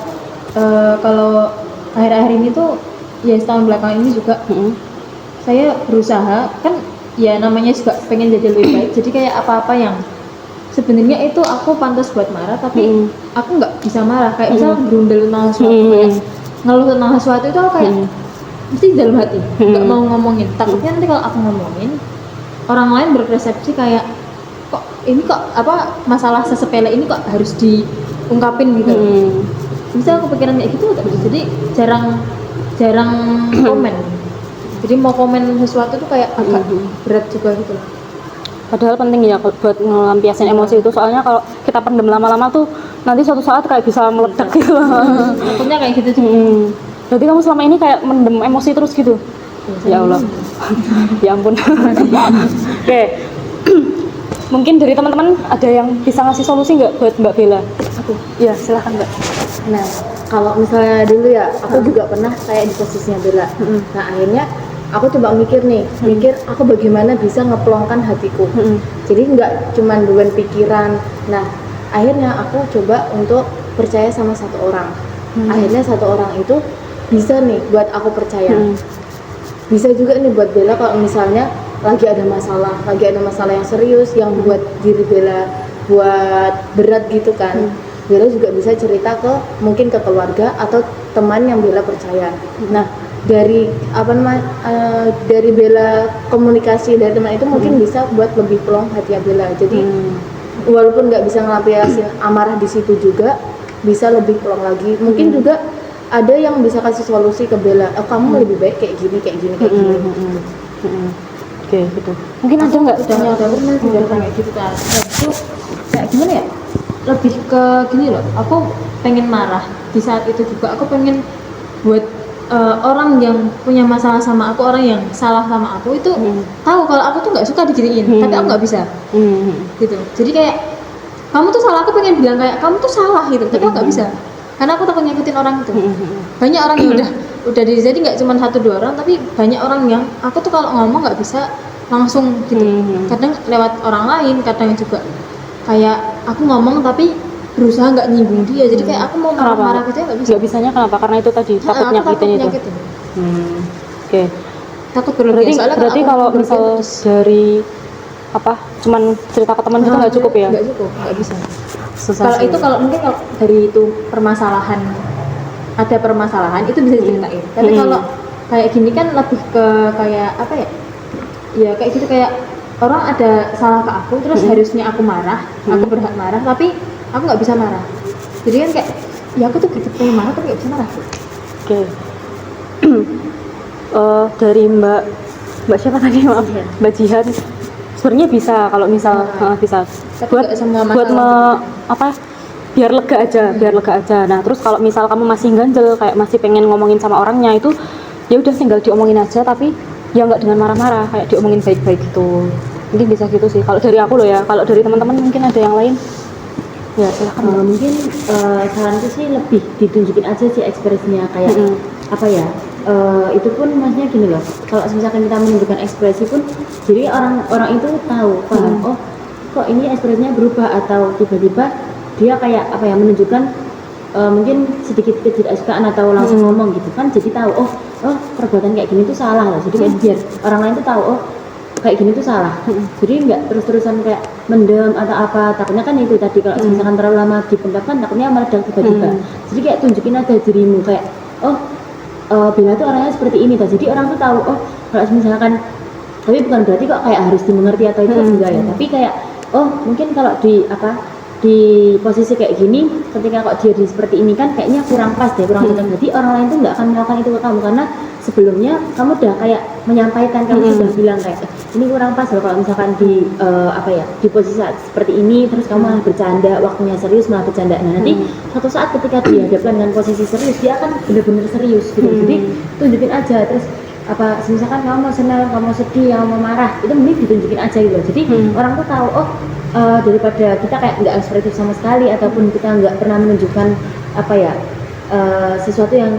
kalau akhir-akhir ini tuh ya setahun belakangan ini juga saya berusaha kan ya namanya juga pengen jadi lebih baik. Jadi kayak apa-apa yang sebenarnya itu aku pantas buat marah tapi aku nggak bisa marah. Kayak misalnya berundel tentang sesuatu, kayak ngeluh tentang sesuatu itu aku kayak mesti di dalam hati nggak mau ngomongin. Takutnya nanti kalau aku ngomongin orang lain berpersepsi kayak kok ini kok apa masalah sesepele ini kok harus diungkapin gitu. Bisa aku pikiran kayak gitu jadi jarang komen. Jadi mau komen sesuatu tuh kayak agak berat juga gitu. Padahal penting ya buat ngelampiasin emosi itu, soalnya kalau kita pendem lama-lama tuh nanti suatu saat kayak bisa meledak gitu. Takutnya kayak gitu juga. Berarti kamu selama ini kayak mendem emosi terus gitu? Ya Allah. Ya ampun. Oke. Mungkin dari teman-teman ada yang bisa ngasih solusi nggak buat Mbak Bella? Aku. Ya silahkan Mbak. Nah, kalau misalnya dulu ya, aku juga pernah kayak di posisinya Bella. Nah, akhirnya aku coba mikir aku bagaimana bisa ngeplongkan hatiku. Jadi nggak cuman beban pikiran. Nah, akhirnya aku coba untuk percaya sama satu orang. Akhirnya satu orang itu bisa nih buat aku percaya. Bisa juga nih buat Bella kalau misalnya lagi ada masalah yang serius yang buat diri Bella buat berat gitu kan. Bella juga bisa cerita mungkin ke keluarga atau teman yang Bella percaya. Nah, dari dari Bella komunikasi dari teman itu mungkin bisa buat lebih plong hati Bella. Jadi walaupun nggak bisa ngelampiasin amarah di situ juga bisa lebih plong lagi. Mungkin juga ada yang bisa kasih solusi ke Bella. Kamu lebih baik kayak gini. Oke, gitu. Mungkin ada nggak? Udah pernah juga kayak gitu kan. Itu kayak gimana ya? Lebih ke gini loh. Aku pengen marah di saat itu juga. Aku pengen buat orang yang punya masalah sama aku, orang yang salah sama aku itu tahu kalau aku tuh nggak suka diginiin, tapi aku nggak bisa. Gitu. Jadi kayak kamu tuh salah, aku pengen bilang kayak kamu tuh salah gitu, tapi aku nggak bisa. Karena aku takut nyakitin orang itu. Banyak orang yang udah jadi nggak cuma 1-2 orang, tapi banyak orang yang aku tuh kalau ngomong nggak bisa langsung gitu. Kadang lewat orang lain, kadang juga kayak aku ngomong tapi berusaha nggak nyinggung dia. Jadi kayak aku mau marah-marah gitu ya nggak bisa. Nggak bisanya kenapa? Karena itu tadi takut nyakitin itu. Oke. Takut berlebihan. Berarti kalau misal dari cuman cerita ke teman itu nggak cukup ya? Nggak cukup, nggak bisa. Susah Kalau sih. itu kalau mungkin kalau dari itu ada permasalahan itu bisa diceritain. Tapi kalau kayak gini kan lebih ke kayak apa ya? Ya kayak gitu, kayak orang ada salah ke aku terus harusnya aku marah, aku berhak marah, tapi aku nggak bisa marah. Jadi kan kayak ya aku tuh pengen marah tapi nggak bisa marah. Oke. Dari Mbak siapa tadi, maaf? Mbak Jihan. Sebenarnya bisa kalau misal bisa Tapi buat nggak semua buat masalah biar lega aja. Nah, terus kalau misal kamu masih ganjel kayak masih pengen ngomongin sama orangnya itu, ya udah tinggal diomongin aja, tapi ya nggak dengan marah-marah, kayak diomongin baik-baik gitu. Mungkin bisa gitu sih. Kalau dari aku loh ya. Kalau dari teman-teman mungkin ada yang lain. Ya silakan. Mungkin saranku sih lebih ditunjukin aja sih ekspresinya kayak apa ya. Itu pun maksudnya gini loh, kalau misalkan kita menunjukkan ekspresi pun jadi orang itu tahu paham, oh kok ini ekspresinya berubah, atau tiba-tiba dia kayak apa ya menunjukkan mungkin sedikit ketidaksukaan atau langsung ngomong gitu kan, jadi tahu oh perbuatan kayak gini tuh salah loh. Jadi kayak biar orang lain tuh tahu oh kayak gini tuh salah. Jadi nggak terus-terusan kayak mendem atau apa, takutnya kan itu tadi kalau misalkan terlalu lama dipendam kan takutnya meledak tiba-tiba. Jadi kayak tunjukin aja dirimu kayak Bella tuh orangnya seperti ini, jadi orang tuh tahu oh kalau misalkan, tapi bukan berarti kok kayak harus dimengerti atau itu enggak ya, tapi kayak oh mungkin kalau di posisi kayak gini, ketika kok dia di seperti ini kan kayaknya kurang pas deh, kurang cocok. Jadi orang lain tuh nggak akan melakukan itu ke kamu karena sebelumnya kamu udah kayak menyampaikan, kamu sudah bilang kayak ini kurang pas loh kalau misalkan di di posisi saat seperti ini, terus kamu malah bercanda, waktunya serius malah bercanda. Nah nanti suatu saat ketika dihadapkan dengan posisi serius, dia akan benar-benar serius gitu. Jadi tunjukin aja, terus misalkan kamu mau senang, kamu mau sedih, kamu mau marah, itu mending ditunjukin aja gitu. Jadi orang tuh tahu daripada kita kayak nggak ekspresif sama sekali ataupun kita nggak pernah menunjukkan sesuatu yang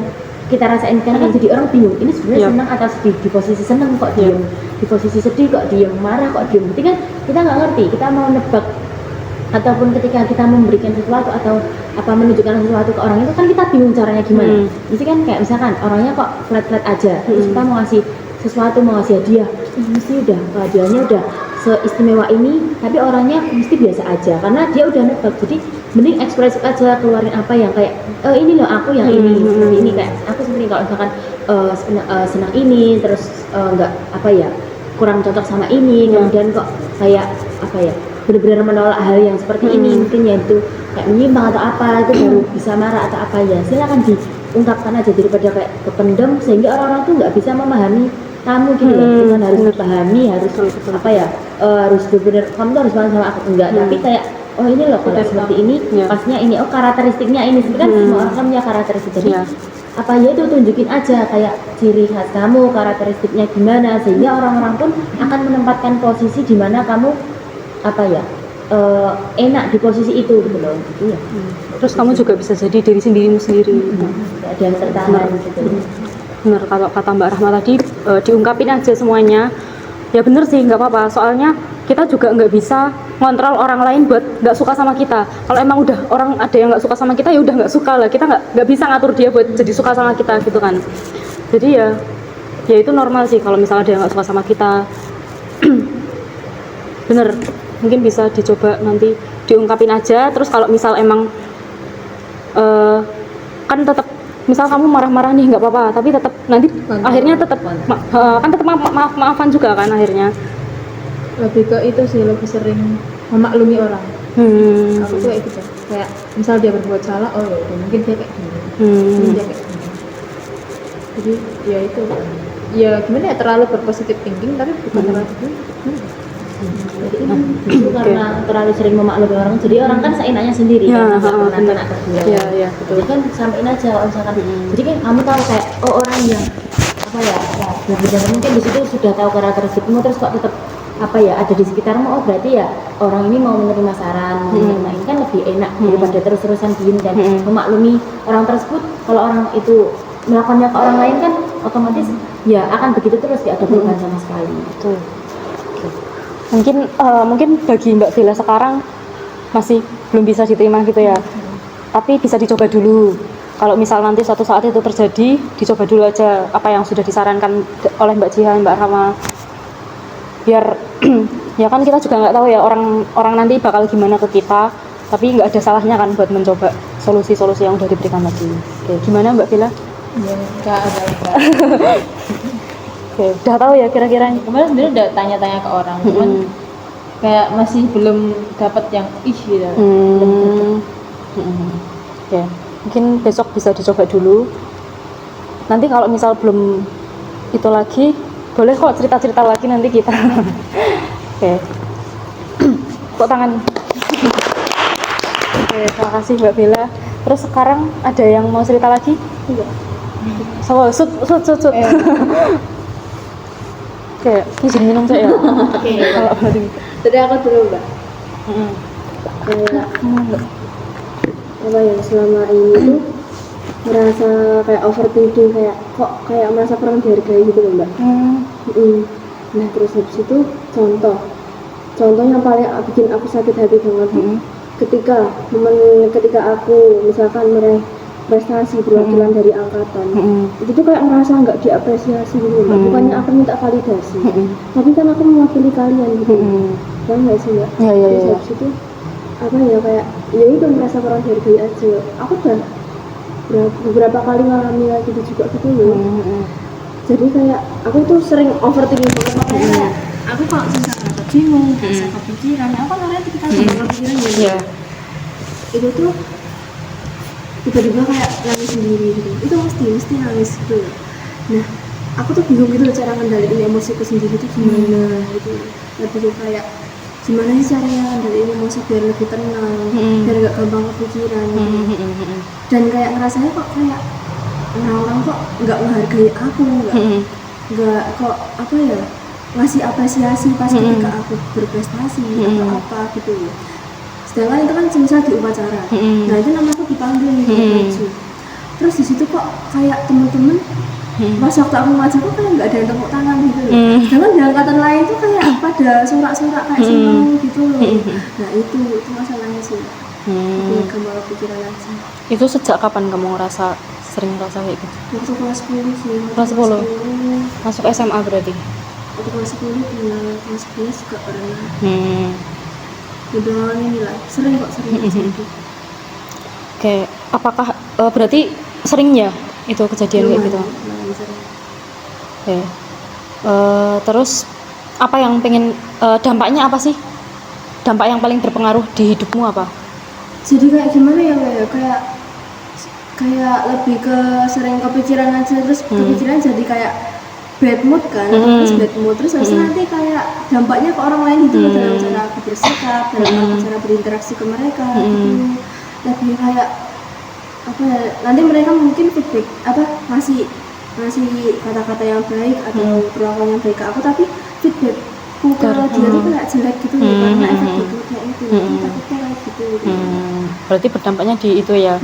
kita rasain, karena kan jadi orang bingung ini sebenarnya senang atau sedih, di posisi senang kok diem, di posisi sedih kok diem, marah kok diem. Berarti kan kita nggak ngerti, kita mau nebak ataupun ketika kita memberikan sesuatu atau menunjukkan sesuatu ke orang itu kan kita bingung caranya gimana. Jadi kan kayak misalkan orangnya kok flat aja, terus kita mau ngasih sesuatu, mau ngasih hadiah, mesti udah hadiahnya udah seistimewa ini, tapi orangnya mesti biasa aja karena dia udah nebak. Jadi mending ekspresif aja, keluarin apa yang kayak ini loh aku yang ini seperti ini, kayak aku seperti kalau misalkan senang ini, terus nggak kurang cocok sama ini, kemudian kok kayak benar-benar menolak hal yang seperti ini, mungkin ya itu kayak menyimpang atau apa, itu baru bisa marah atau apa, ya silakan diungkapkan aja daripada kayak kependem sehingga orang-orang tuh nggak bisa memahami kamu gitu loh. Bukan harus dipahami, harus harus benar-benar kamu tuh harus paham sama aku, enggak, tapi kayak oh ini loh kalau seperti ini pasnya ini, oh karakteristiknya ini, sebenarnya kan semua orang kan punya karakteristik. Jadi itu tunjukin aja kayak ciri khas kamu, karakteristiknya gimana, sehingga orang-orang pun akan menempatkan posisi di mana kamu enak di posisi itu gitu loh. Terus kamu juga bisa jadi diri sendirimu sendiri. Gak ada yang tertahan gitu. Bener, kalau kata Mbak Rahma tadi, diungkapin aja semuanya. Ya bener sih, nggak apa-apa, soalnya kita juga nggak bisa ngontrol orang lain buat nggak suka sama kita. Kalau emang udah orang ada yang nggak suka sama kita, ya udah nggak suka lah, kita nggak bisa ngatur dia buat jadi suka sama kita gitu kan. Jadi ya itu normal sih kalau misalnya ada yang nggak suka sama kita. Bener, mungkin bisa dicoba nanti diungkapin aja. Terus kalau misal emang kan tetap, misal kamu marah-marah nih nggak apa-apa, tapi tetap nanti akhirnya tetap kan tetap maafan juga kan akhirnya. Lebih ke itu sih, lebih sering memaklumi orang. Aku tuh kayak gitu, kayak misal dia berbuat salah, oh ya udah, mungkin dia kayak gini, mungkin dia kayak gini. Jadi ya itu, ya gimana ya, terlalu berpositif thinking tapi bukan terlalu Jadi itu karena terlalu sering memaklumi orang, jadi orang kan seenaknya sendiri, kan nggak pernah kena tegur. Betul. Jadi kan sampein aja kalau misalkan, jadi kan kamu tahu kayak orang yang berbeda, mungkin di situ sudah tahu karakteristikmu, terus kok tetap ada di sekitarmu, berarti ya orang ini mau menerima saran, mau menerima ini kan lebih enak daripada terus-terusan diem dan memaklumi orang tersebut. Kalau orang itu melakukannya ke orang lain kan otomatis ya akan begitu terus, tidak ada perubahan sama sekali. Betul. Mungkin bagi Mbak Villa sekarang masih belum bisa diterima gitu ya, tapi bisa dicoba dulu. Kalau misal nanti suatu saat itu terjadi, dicoba dulu aja apa yang sudah disarankan oleh Mbak Jihan, Mbak Rama, biar ya kan kita juga nggak tahu ya orang nanti bakal gimana ke kita, tapi nggak ada salahnya kan buat mencoba solusi-solusi yang udah diberikan tadi. Oke, gimana Mbak Villa? Ya enggak ada. Oke, udah tahu ya kira-kira. Kemarin sebenarnya udah tanya-tanya ke orang, cuman kayak masih belum dapat yang gitu. Oke, mungkin besok bisa dicoba dulu. Nanti kalau misal belum itu lagi, boleh kok cerita-cerita lagi nanti kita. Oke. Kok tangan. Oke, terima kasih Mbak Bella. Terus sekarang ada yang mau cerita lagi? Iya. Sut. Oke, izin minum saya. Oke. Kalau berarti. Jadi aku dulu Mbak. Kayak selama ini tuh merasa kayak overthinking, kok kayak merasa kurang dihargai gitu loh Mbak. Nah terus habis itu contoh yang paling bikin aku sakit hati banget ketika aku misalkan meraih prestasi perwakilan dari angkatan, itu tuh kayak merasa nggak diapresiasi gitu Mbak. Bukannya aku minta validasi, tapi kan aku mewakili kalian gitu. Kan nggak sih Mbak? Terus habis itu kayak ya itu merasa kurang dihargai aja. Aku udah beberapa kali ngalami lagi gitu juga gitu loh. jadi kayak aku tuh sering overthinking banget, makanya kayak aku kalau misalnya agak bingung bisa kepikiran, aku kan orangnya tipikal gampang kepikiran gitu. Iya. Itu tuh tiba-tiba kayak nangis sendiri gitu, itu mesti nangis gitu. Nah aku tuh bingung gitu loh cara ngendaliin emosiku sendiri itu gimana gitu, lebih ke kayak gimana sih caranya ngendaliin emosi biar lebih tenang, biar gak gampang kepikiran gitu. Dan kayak ngerasanya kok kayak orang-orang kok nggak menghargai aku, nggak kok apa ya ngasih apresiasi pas ketika aku berprestasi atau apa gitu. Sedangkan itu kan semisal di upacara, nah itu nama aku dipanggil nih maju. Terus di situ kok kayak temen-temen pas waktu aku maju kok kayak nggak ada yang tepuk tangan gitu loh. Sedangkan di angkatan lain tuh kayak pada sorak-sorak kayak seneng gitu loh. Nah itu masalahnya sih. Aku gampang kepikiran aja. Itu sejak kapan kamu sering ngerasa kayak gitu? Waktu kelas 10 sih. Kelas 10? Masuk SMA berarti? Waktu kelas 10 pernah, kelas 11 juga pernah. Di belakangan ini lah, sering gitu. Oke, apakah berarti sering ya itu kejadian kayak gitu? Lumayan sering. Oke. Terus apa yang pengen dampaknya apa sih? Dampak yang paling berpengaruh di hidupmu apa? Jadi kayak gimana ya, kayak lebih ke sering kepikiran aja, terus kepikiran jadi kayak bad mood kan, terus bad mood, terus habis itu nanti kayak dampaknya ke orang lain gitu loh, dalam cara aku bersikap, dalam cara berinteraksi ke mereka gitu. Lebih kayak apa ya, nanti mereka mungkin feedback apa ngasih kata-kata yang baik atau perlakuan yang baik ke aku, tapi feedbackku ke dia tuh kayak jelek gitu loh, karena efek itu kayak itu. Takutnya kayak gitu. Berarti berdampaknya di itu ya?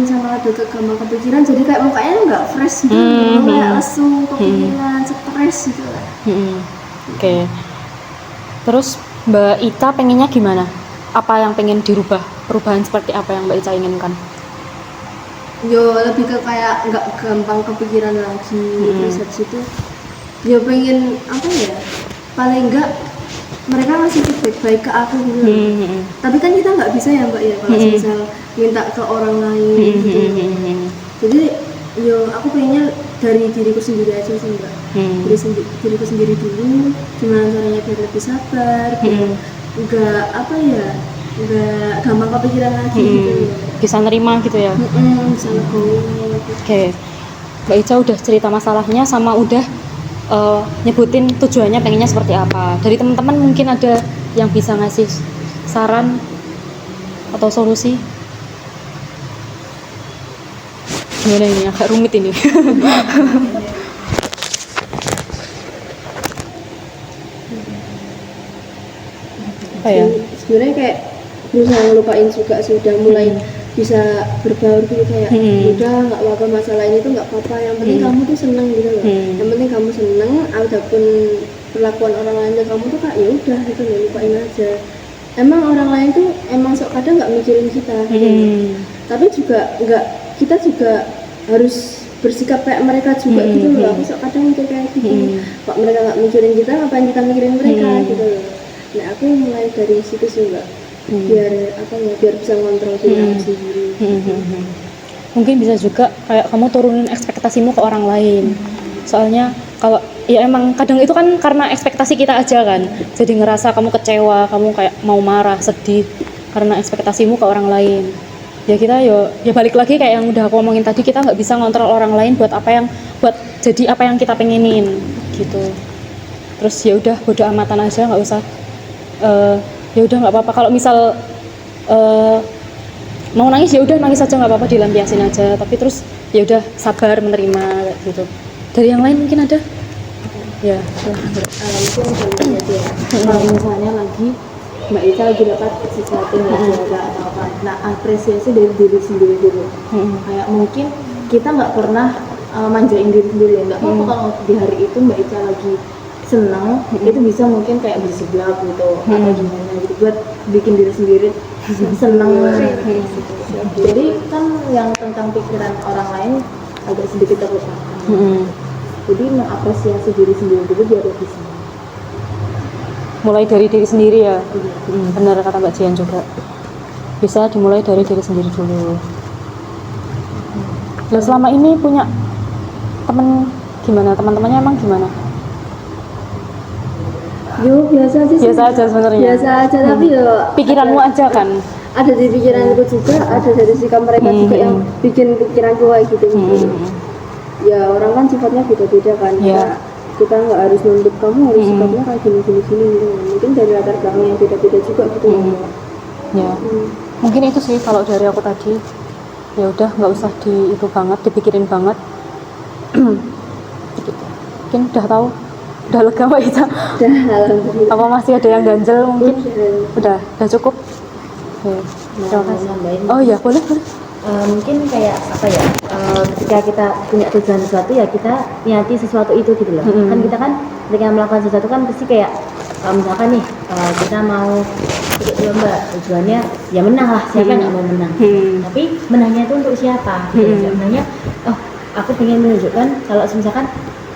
Sama lebih ke gampang kepikiran, jadi kayak mukanya nggak fresh gitu, kayak lesu, kepikiran, stres gitu lah. Oke. Terus Mbak Ita pengennya gimana? Apa yang pengen dirubah? Perubahan seperti apa yang Mbak Ita inginkan? Yo lebih ke kayak nggak gampang kepikiran lagi, terus habis itu yo pengen apa ya, paling enggak mereka ngasih feedback baik ke aku gitu. Tapi kan kita nggak bisa ya Mbak ya kalau misal minta ke orang lain gitu. Jadi yo aku pengennya dari diriku sendiri aja sih Mbak. Diriku sendiri dulu, gimana caranya biar lebih sabar, biar nggak apa ya, nggak gampang kepikiran lagi gitu. Bisa nerima gitu ya? Bisa legowo. Oke. Mbak Ica udah cerita masalahnya sama udah nyebutin tujuannya pengennya seperti apa. Dari teman-teman mungkin ada yang bisa ngasih saran atau solusi? Gimana ini? Agak rumit ini. Apa ya? Sebenarnya kayak berusaha ngelupain juga sih, udah mulai bisa berbaur gitu kayak udah nggak apa-apa, masalah ini tuh nggak apa-apa, yang penting kamu tuh seneng gitu loh. Yang penting kamu seneng, adapun perlakuan orang lain ke kamu tuh kayak ya udah gitu loh, lupain aja. Emang orang lain tuh emang sok kadang nggak mikirin kita gitu loh. Tapi juga nggak, kita juga harus bersikap kayak mereka juga gitu loh. Aku sok kadang mikir kayak gitu, kok mereka nggak mikirin kita, ngapain kita mikirin mereka gitu loh. Nah aku mulai dari situ sih Mbak, biar apa ya, biar bisa ngontrol diri aku sendiri. Mungkin bisa juga kayak kamu turunin ekspektasimu ke orang lain. Soalnya kalau ya emang kadang itu kan karena ekspektasi kita aja kan, jadi ngerasa kamu kecewa, kamu kayak mau marah, sedih karena ekspektasimu ke orang lain. Ya kita ya balik lagi kayak yang udah aku ngomongin tadi, kita nggak bisa ngontrol orang lain buat jadi apa yang kita pengenin gitu. Terus ya udah bodo amatan aja, nggak usah ya udah nggak apa-apa kalau misal mau nangis ya udah nangis aja, nggak apa-apa, dilampiasin aja, tapi terus ya udah sabar menerima kayak gitu. Dari yang lain mungkin ada ya? Mungkin aja ya, kalau misalnya lagi Mbak Ica lagi dapat sesuatu yang jaga atau apa, nah apresiasi dari diri sendiri dulu. Kayak mungkin kita nggak pernah manjain diri sendiri, nggak apa-apa kalau di hari itu Mbak Ica lagi senang, itu bisa mungkin kayak berseblak gitu atau gimana gitu, buat bikin diri sendiri senang. Jadi kan yang tentang pikiran orang lain agak sedikit terlupakan. Jadi mengapresiasi diri sendiri dulu biar lebih senang. Mulai dari diri sendiri ya. Benar kata Mbak Jian juga, bisa dimulai dari diri sendiri dulu. Nah, selama ini punya temen Gimana teman-temannya emang gimana? Yo biasa aja sih. Biasa aja sebenarnya. Biasa aja tapi yo Pikiranmu aja kan. ada di pikiranku juga, ada dari sikap mereka juga yang bikin pikiranku kayak gitu. Ya orang kan sifatnya beda-beda kan. Iya. Kita nggak harus nuntut kamu harus sikapnya kayak gini gitu. Mungkin dari latar belakang yang beda-beda juga gitu. Ya. Mungkin itu sih kalau dari aku tadi. Ya udah nggak usah itu banget, dipikirin banget. Mungkin udah tahu, udah lega Mbak Ica. Udah, alhamdulillah. Apa masih ada yang ganjel mungkin? Udah cukup. Oke, terima kasih. Nambahin. Oh iya boleh. Mungkin kayak apa ya, ketika kita punya tujuan sesuatu ya kita niati sesuatu itu gitu loh. Kan kita kan ketika melakukan sesuatu kan pasti kayak misalkan nih kita mau ikut lomba, tujuannya ya menang lah, siapa yang nggak mau menang. Tapi menangnya itu untuk siapa gitu. Menangnya aku pengen menunjukkan kalau misalkan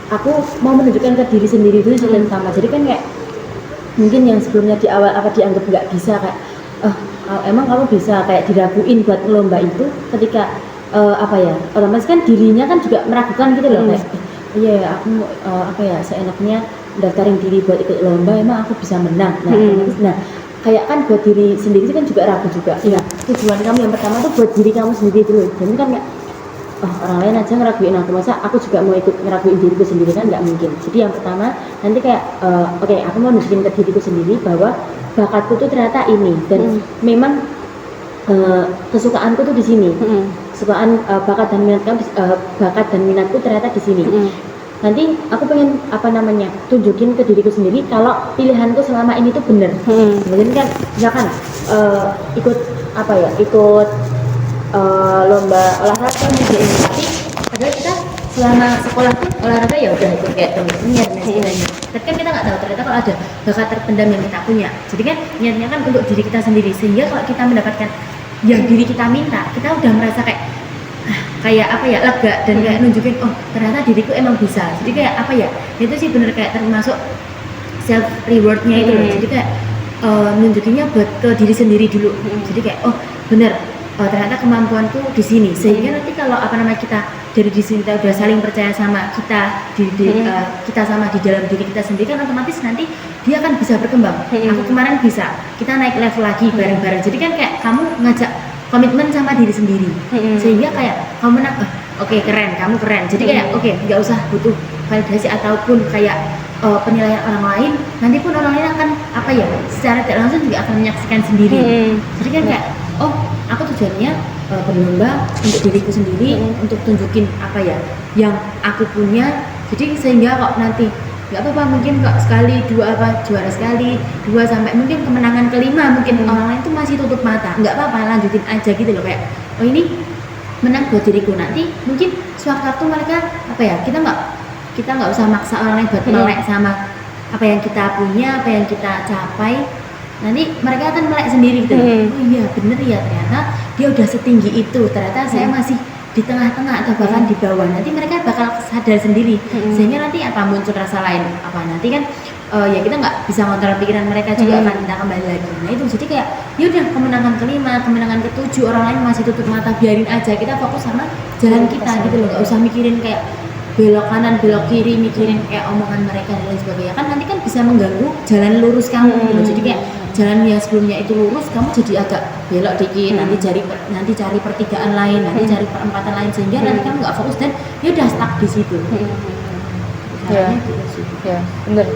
aku mau menunjukkan ke diri sendiri dulu dan sama. Jadi kan kayak mungkin yang sebelumnya di awal apa dianggap nggak bisa kayak emang kamu bisa kayak diraguin buat lomba itu ketika apa ya otomatis kan dirinya kan juga meragukan gitu loh kayak iya aku apa ya seenaknya daftarin diri buat ikut lomba emang aku bisa menang. Nah kayak kan buat diri sendiri kan juga ragu juga. Nah tujuan kamu yang pertama tuh buat diri kamu sendiri dulu. Jadi kan kayak orang lain aja ngeraguin aku, masa aku juga mau ikut ngeraguin diriku sendiri kan nggak mungkin. Jadi yang pertama nanti kayak oke, aku mau nunjukin ke diriku sendiri bahwa bakatku tuh ternyata ini dan memang kesukaanku tuh di sini. Kesukaan bakat dan minatku ternyata di sini. Nanti aku pengen tunjukin ke diriku sendiri kalau pilihanku selama ini tuh bener. Kemudian kan misalkan ikut lomba olahraga media ini, tapi padahal kita selama sekolah tuh olahraga ya udah ikut kayak niat dan sebagainya. Tapi kan kita nggak tahu ternyata kalau ada bakat terpendam yang kita punya. Jadi kan niatnya kan untuk diri kita sendiri, sehingga kalau kita mendapatkan yang diri kita minta, kita udah merasa kayak lega dan kayak nunjukin ternyata diriku emang bisa. Jadi kayak itu sih bener kayak termasuk self rewardnya itu loh. Jadi kayak nunjukinnya buat ke diri sendiri dulu. Jadi kayak bener ternyata kemampuanku di sini, sehingga nanti kalau kita dari di sini kita udah saling percaya sama kita kita sama di dalam diri kita sendiri kan otomatis nanti dia akan bisa berkembang. Aku kemarin bisa, kita naik level lagi bareng-bareng. Jadi kan kayak kamu ngajak komitmen sama diri sendiri, sehingga kayak kamu oke, keren, kamu keren. Jadi kayak oke, nggak usah butuh validasi ataupun kayak penilaian orang lain. Nanti pun orang lain akan secara tidak langsung juga akan menyaksikan sendiri. Jadi kan kayak aku tujuannya berlomba untuk diriku sendiri, untuk tunjukin yang aku punya. Jadi sehingga kok nanti nggak apa-apa mungkin kok sekali dua juara sekali 2 sampai mungkin kemenangan kelima mungkin orang lain tuh masih tutup mata, nggak apa-apa, lanjutin aja gitu loh, kayak ini menang buat diriku. Nanti mungkin sewaktu mereka kita nggak usah maksa orang lain buat melek sama apa yang kita punya, apa yang kita capai. Nanti mereka akan melek sendiri gitu. Oh iya bener ya, ternyata dia udah setinggi itu, ternyata saya masih di tengah-tengah atau bahkan di bawah. Nanti mereka bakal sadar sendiri, sehingga nanti muncul rasa lain nanti kan ya kita nggak bisa ngontrol pikiran mereka juga akan kita kembali lagi. Nah itu jadi kayak yaudah kemenangan kelima, kemenangan ke-7 orang lain masih tutup mata, biarin aja, kita fokus sama jalan kita gitu loh, nggak usah mikirin kayak belok kanan belok kiri, mikirin kayak omongan mereka dan lain sebagainya, kan nanti kan bisa mengganggu jalan lurus kamu gitu. Jadi kayak jalan yang sebelumnya itu lurus, kamu jadi agak belok dikit, nanti cari pertigaan lain, nanti cari perempatan lain, sehingga nanti kamu nggak fokus dan ya udah stuck di situ. Ya,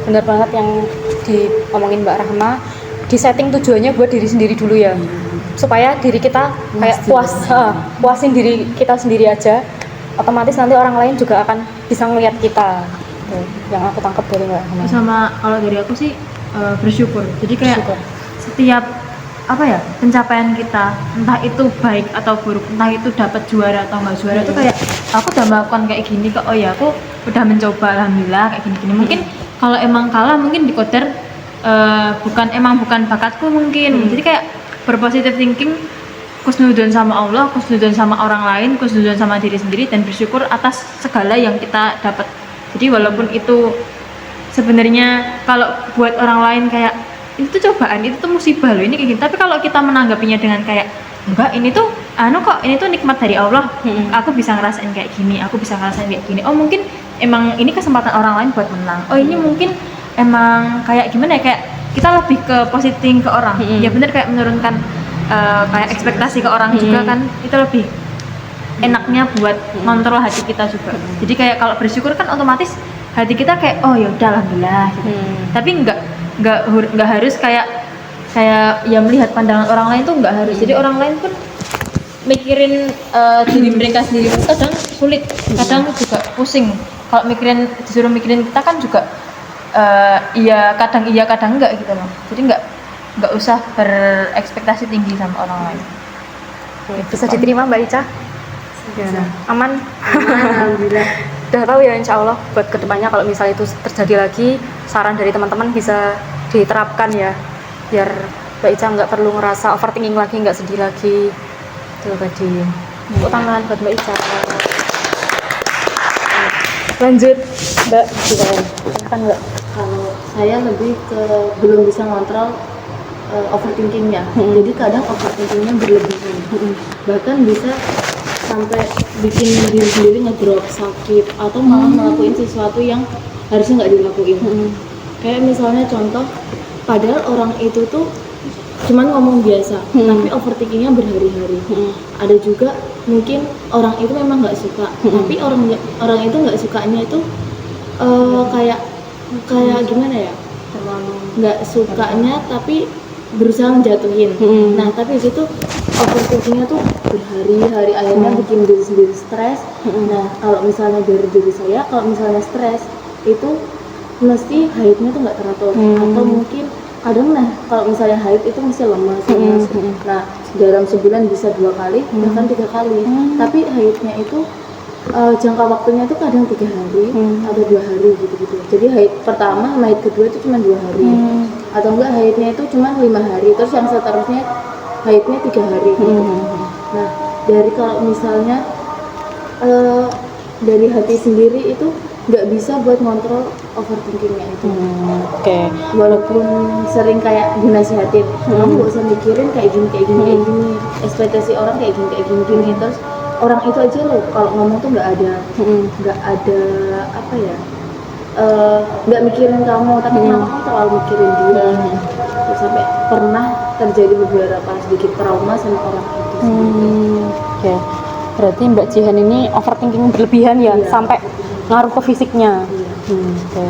bener banget yang diomongin Mbak Rahma. Di setting tujuannya buat diri sendiri dulu ya, supaya diri kita kayak puasin diri kita sendiri aja. Otomatis nanti orang lain juga akan bisa ngelihat kita. Yang aku tangkap dari Mbak Rahma. Sama kalau dari aku sih bersyukur. Jadi kayak setiap pencapaian kita, entah itu baik atau buruk, entah itu dapat juara atau nggak juara, itu kayak aku udah melakukan kayak gini kok, aku udah mencoba, alhamdulillah kayak gini. Mungkin kalau emang kalah mungkin dikoder bukan bakatku mungkin. Jadi kayak berpositive thinking, kusnudon sama Allah, kusnudon sama orang lain, kusnudon sama diri sendiri, dan bersyukur atas segala yang kita dapat. Jadi walaupun itu sebenarnya kalau buat orang lain kayak itu tuh cobaan, itu tuh musibah loh, ini kayak gini. Tapi kalau kita menanggapinya dengan kayak enggak, ini tuh ini tuh nikmat dari Allah. Aku bisa ngerasain kayak gini, aku bisa ngerasain kayak gini. Oh mungkin emang ini kesempatan orang lain buat menang. Oh ini mungkin emang kayak gimana ya, kayak kita lebih ke positing ke orang. Ya bener, kayak menurunkan kayak ekspektasi ke orang juga kan, itu lebih enaknya buat ngontrol hati kita juga. Jadi kayak kalau bersyukur kan otomatis hati kita kayak oh ya udah alhamdulillah gitu. Tapi nggak harus kayak ya melihat pandangan orang lain tuh nggak harus. Jadi orang lain pun mikirin diri mereka sendiri pun kadang sulit, kadang juga pusing. Kalau disuruh mikirin kita kan juga iya kadang enggak gitu loh. Jadi nggak usah berekspektasi tinggi sama orang lain. Bisa diterima Mbak Ica? Gimana? Aman? Alhamdulillah. Udah tahu ya insya Allah buat kedepannya kalau misalnya itu terjadi lagi, saran dari teman-teman bisa diterapkan ya, biar Mbak Ica nggak perlu ngerasa overthinking lagi, nggak sedih lagi. Itu tadi. Tepuk tangan buat Mbak Ica. Lanjut Mbak, silakan Mbak. Kalau saya lebih ke belum bisa ngontrol overthinkingnya. Jadi kadang overthinkingnya berlebihan. Bahkan bisa sampai bikin diri sendiri ngedrop, sakit, atau malah ngelakuin sesuatu yang harusnya nggak dilakuin. Kayak misalnya contoh, padahal orang itu tuh cuman ngomong biasa, tapi overthinkingnya berhari-hari. Ada juga mungkin orang itu memang nggak suka, tapi orang itu nggak sukanya itu kayak gimana ya, nggak sukanya tapi berusaha menjatuhin. Nah tapi di situ overthinkingnya tuh berhari-hari, akhirnya bikin diri sendiri stres. Nah kalau misalnya dari diri saya, kalau misalnya stres itu mesti haidnya tuh nggak teratur, atau mungkin kadang kalau misalnya haid itu mesti lemas. Nah dalam sebulan bisa 2 kali, bahkan 3 kali. Tapi haidnya itu jangka waktunya tuh kadang 3 hari atau 2 hari gitu. Jadi haid pertama sama haid kedua itu cuma 2 hari, atau enggak haidnya itu cuma 5 hari, terus yang seterusnya haidnya 3 hari gitu. Nah dari kalau misalnya dari hati sendiri itu nggak bisa buat ngontrol overthinkingnya itu. Walaupun sering kayak dinasihatin, kamu nggak usah mikirin kayak gini, ekspektasi orang kayak gini, terus orang itu aja loh kalau ngomong tuh nggak ada apa ya, nggak mikirin kamu, tapi kenapa kamu terlalu mikirin dia. Terus sampai pernah terjadi beberapa sedikit trauma sama orang itu. Oke. Berarti Mbak Jihan ini overthinking berlebihan ya, sampai ngaruh ke fisiknya. Oke.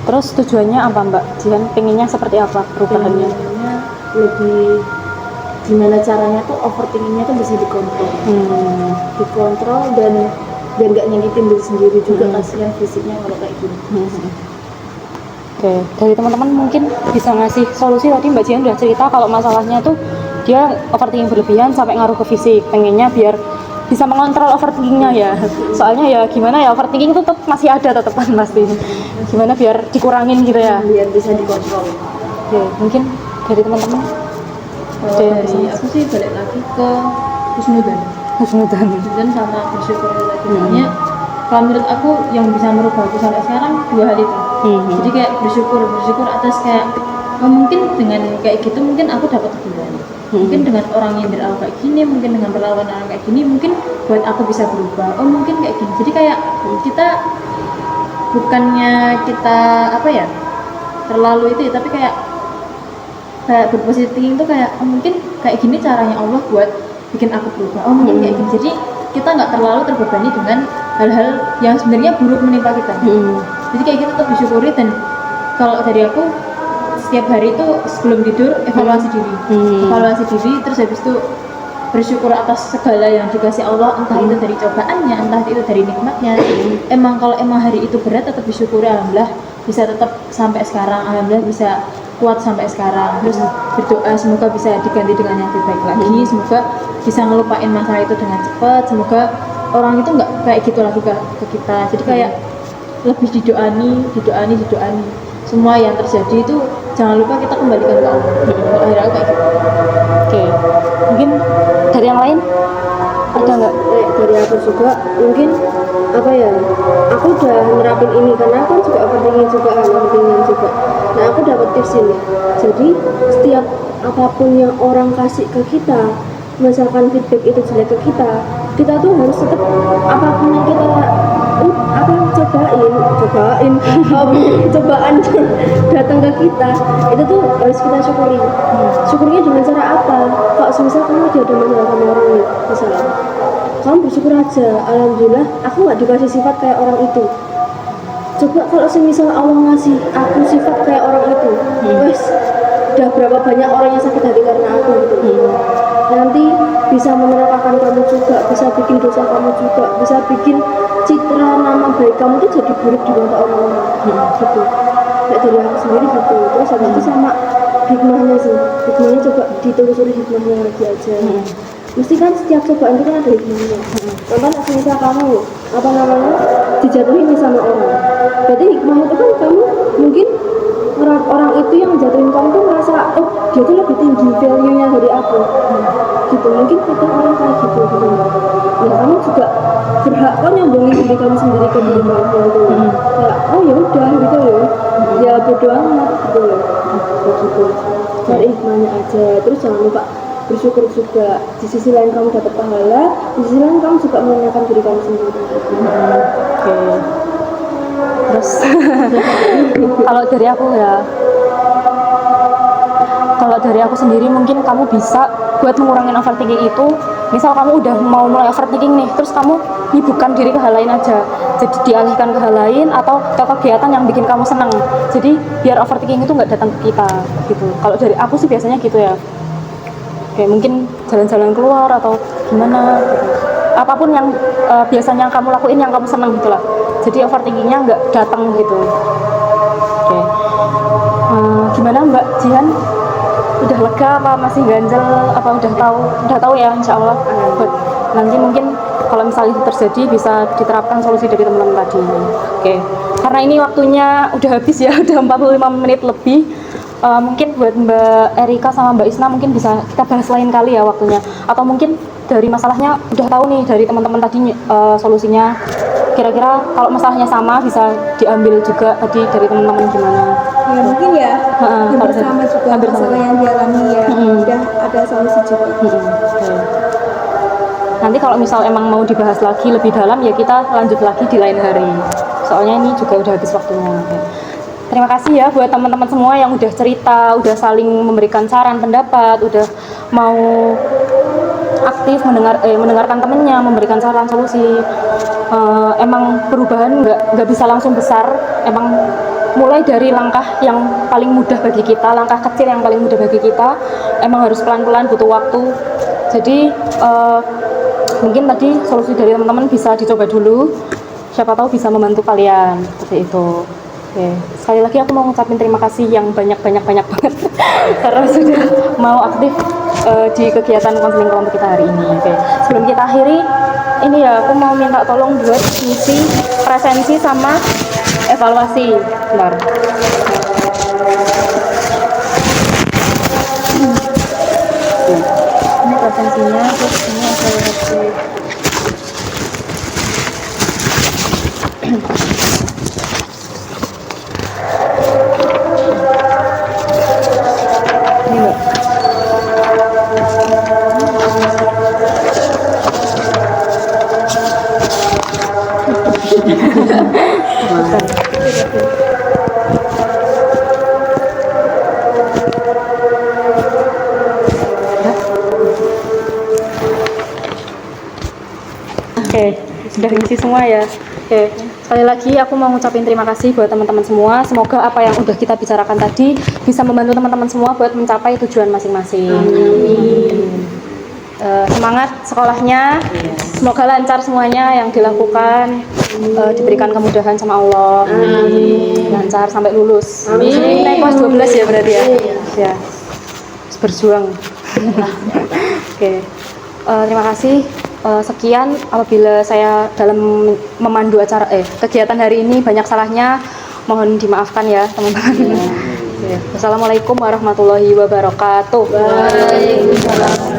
Terus tujuannya apa Mbak Jihan? Pengennya seperti apa perubahannya? Pengennya lebih gimana caranya tuh overthinkingnya tuh bisa dikontrol dan nggak nyakitin diri sendiri juga. Kasihan fisiknya kalau kayak gini. Oke, dari teman-teman mungkin bisa ngasih solusi. Tadi Mbak Jihan udah cerita kalau masalahnya tuh dia overthinking berlebihan sampai ngaruh ke fisik. Pengennya biar bisa mengontrol overthinkingnya ya. Soalnya ya gimana ya, overthinking itu tetap masih ada tetepan pasti. Gimana biar dikurangin gitu ya? Biar bisa dikontrol. Oke, mungkin dari teman-teman. Dari aku sih balik lagi ke husnudzan sama bersyukur lagi. Soalnya kalau menurut aku yang bisa merubah aku sampai sekarang 2 hal itu. Jadi kayak bersyukur atas kayak mungkin dengan kayak gitu mungkin aku dapat teguran. Mungkin dengan orang yang aku kayak gini, mungkin dengan perlawanan orang kayak gini, mungkin buat aku bisa berubah. Oh mungkin kayak gini. Jadi kayak kita bukannya kita apa ya terlalu itu ya, tapi kayak berpositif thinking tuh kayak mungkin kayak gini caranya Allah buat bikin aku berubah. Oh mungkin kayak gini. Jadi kita nggak terlalu terbebani dengan hal-hal yang sebenarnya buruk menimpa kita. Jadi kayak gitu tuh disyukuri. Dan kalau dari aku setiap hari itu sebelum tidur evaluasi diri, terus habis itu bersyukur atas segala yang dikasih Allah, entah itu dari cobaannya, entah itu dari nikmatnya. Kalau emang hari itu berat tetap disyukuri, alhamdulillah bisa tetap sampai sekarang, alhamdulillah bisa kuat sampai sekarang. Terus berdoa semoga bisa diganti dengan yang lebih baik lagi, semoga bisa ngelupain masalah itu dengan cepat, semoga orang itu nggak kayak gitu lagi ke kita. Jadi kayak lebih didoani. Semua yang terjadi itu jangan lupa kita kembalikan ke Allah. Akhirnya kayak gitu. Oke. Mungkin dari yang lain ada nggak? Dari aku juga mungkin apa ya, aku udah nerapin ini karena aku juga overthinking juga. Nah aku dapat tips ini. Jadi setiap apapun yang orang kasih ke kita, misalkan feedback itu jelek ke kita tuh harus tetap apapun yang kita cobaan datang ke kita itu tuh harus kita syukuri. Syukurnya dengan cara apa? Kalau semisal kamu lagi ada masalah sama orang nih, misalnya kamu bersyukur aja, alhamdulillah aku nggak dikasih sifat kayak orang itu. Coba kalau semisal Allah ngasih aku sifat kayak orang itu, wes udah berapa banyak orang yang sakit hati karena aku gitu. Nanti bisa menerakakan kamu juga, bisa bikin dosa kamu juga, bisa bikin citra nama baik kamu tuh jadi buruk di mata orang-orang gitu. Kayak dari aku sendiri gitu. Terus habis itu sama hikmahnya sih, hikmahnya coba ditelusuri hikmahnya lagi aja. Mesti kan setiap cobaan itu kan ada hikmahnya. Contoh misal kamu dijatuhin nih sama orang, berarti hikmahnya itu kan kamu mungkin orang itu yang jatuhin kamu tuh merasa oh dia tuh lebih tinggi value-nya dari aku gitu. Mungkin kadang orang kayak gitu ya kamu juga berhak kok nyombongin diri kamu sendiri ke diri kamu gitu. Kayak oh ya udah gitu loh, ya bodo amat gitu loh, gitu. Cari hikmahnya aja, terus jangan lupa bersyukur juga. Di sisi lain kamu dapat pahala, di sisi lain kamu juga menyenangkan diri kamu sendiri. Oke. Terus kalau dari aku sendiri mungkin kamu bisa buat mengurangin overthinking itu. Misal kamu udah mau mulai overthinking nih, terus kamu nyibukkan diri ke hal lain aja, jadi dialihkan ke hal lain atau ke kegiatan yang bikin kamu senang. Jadi biar overthinking itu nggak datang ke kita gitu. Kalau dari aku sih biasanya gitu ya, kayak mungkin jalan-jalan keluar atau gimana gitu. Apapun yang biasanya kamu lakuin yang kamu senang gitulah, jadi overthinkingnya nggak datang gitu. Oke. Gimana Mbak Jihan, udah lega apa masih ganjel, apa udah tahu ya insya Allah. Buat nanti mungkin kalau misalnya itu terjadi bisa diterapkan solusi dari teman-teman tadi. Oke, karena ini waktunya udah habis ya, udah 45 menit lebih. Mungkin buat Mbak Erika sama Mbak Isna mungkin bisa kita bahas lain kali ya waktunya, atau mungkin dari masalahnya udah tahu nih dari teman-teman tadi solusinya. Kira-kira kalau masalahnya sama bisa diambil juga tadi dari teman-teman gimana? Ya mungkin ya, hampir sama juga masalah yang dialami ya, udah ada solusi juga. Okay. Nanti kalau misal emang mau dibahas lagi lebih dalam ya kita lanjut lagi di lain hari. Soalnya ini juga udah habis waktunya. Okay. Terima kasih ya buat teman-teman semua yang udah cerita, udah saling memberikan saran, pendapat, udah mau aktif mendengarkan temennya, memberikan saran, solusi. Emang perubahan nggak bisa langsung besar. Emang mulai dari langkah yang paling mudah bagi kita, langkah kecil yang paling mudah bagi kita, emang harus pelan-pelan, butuh waktu. Jadi mungkin tadi solusi dari teman-teman bisa dicoba dulu, siapa tahu bisa membantu kalian seperti itu. Oke. Sekali lagi aku mau ngucapin terima kasih yang banyak banget karena sudah mau aktif di kegiatan konseling kelompok kita hari ini. Oke. Sebelum kita akhiri, ini ya aku mau minta tolong buat ngisi presensi sama evaluasi. Bentar. Ini presensinya, terus ini evaluasi. Ini Mbak. Oke, sudah ngisi semua ya. Oke, sekali lagi aku mau ngucapin terima kasih buat teman-teman semua. Semoga apa yang udah kita bicarakan tadi bisa membantu teman-teman semua buat mencapai tujuan masing-masing. Semangat sekolahnya, semoga lancar semuanya yang dilakukan, diberikan kemudahan sama Allah, lancar sampai lulus. Ini naik kelas 12 ya berarti ya? Ya, harus berjuang. Oke, terima kasih. Sekian, apabila saya dalam memandu acara kegiatan hari ini banyak salahnya, mohon dimaafkan ya teman-teman. Wassalamualaikum warahmatullahi wabarakatuh. Waalaikumsalam.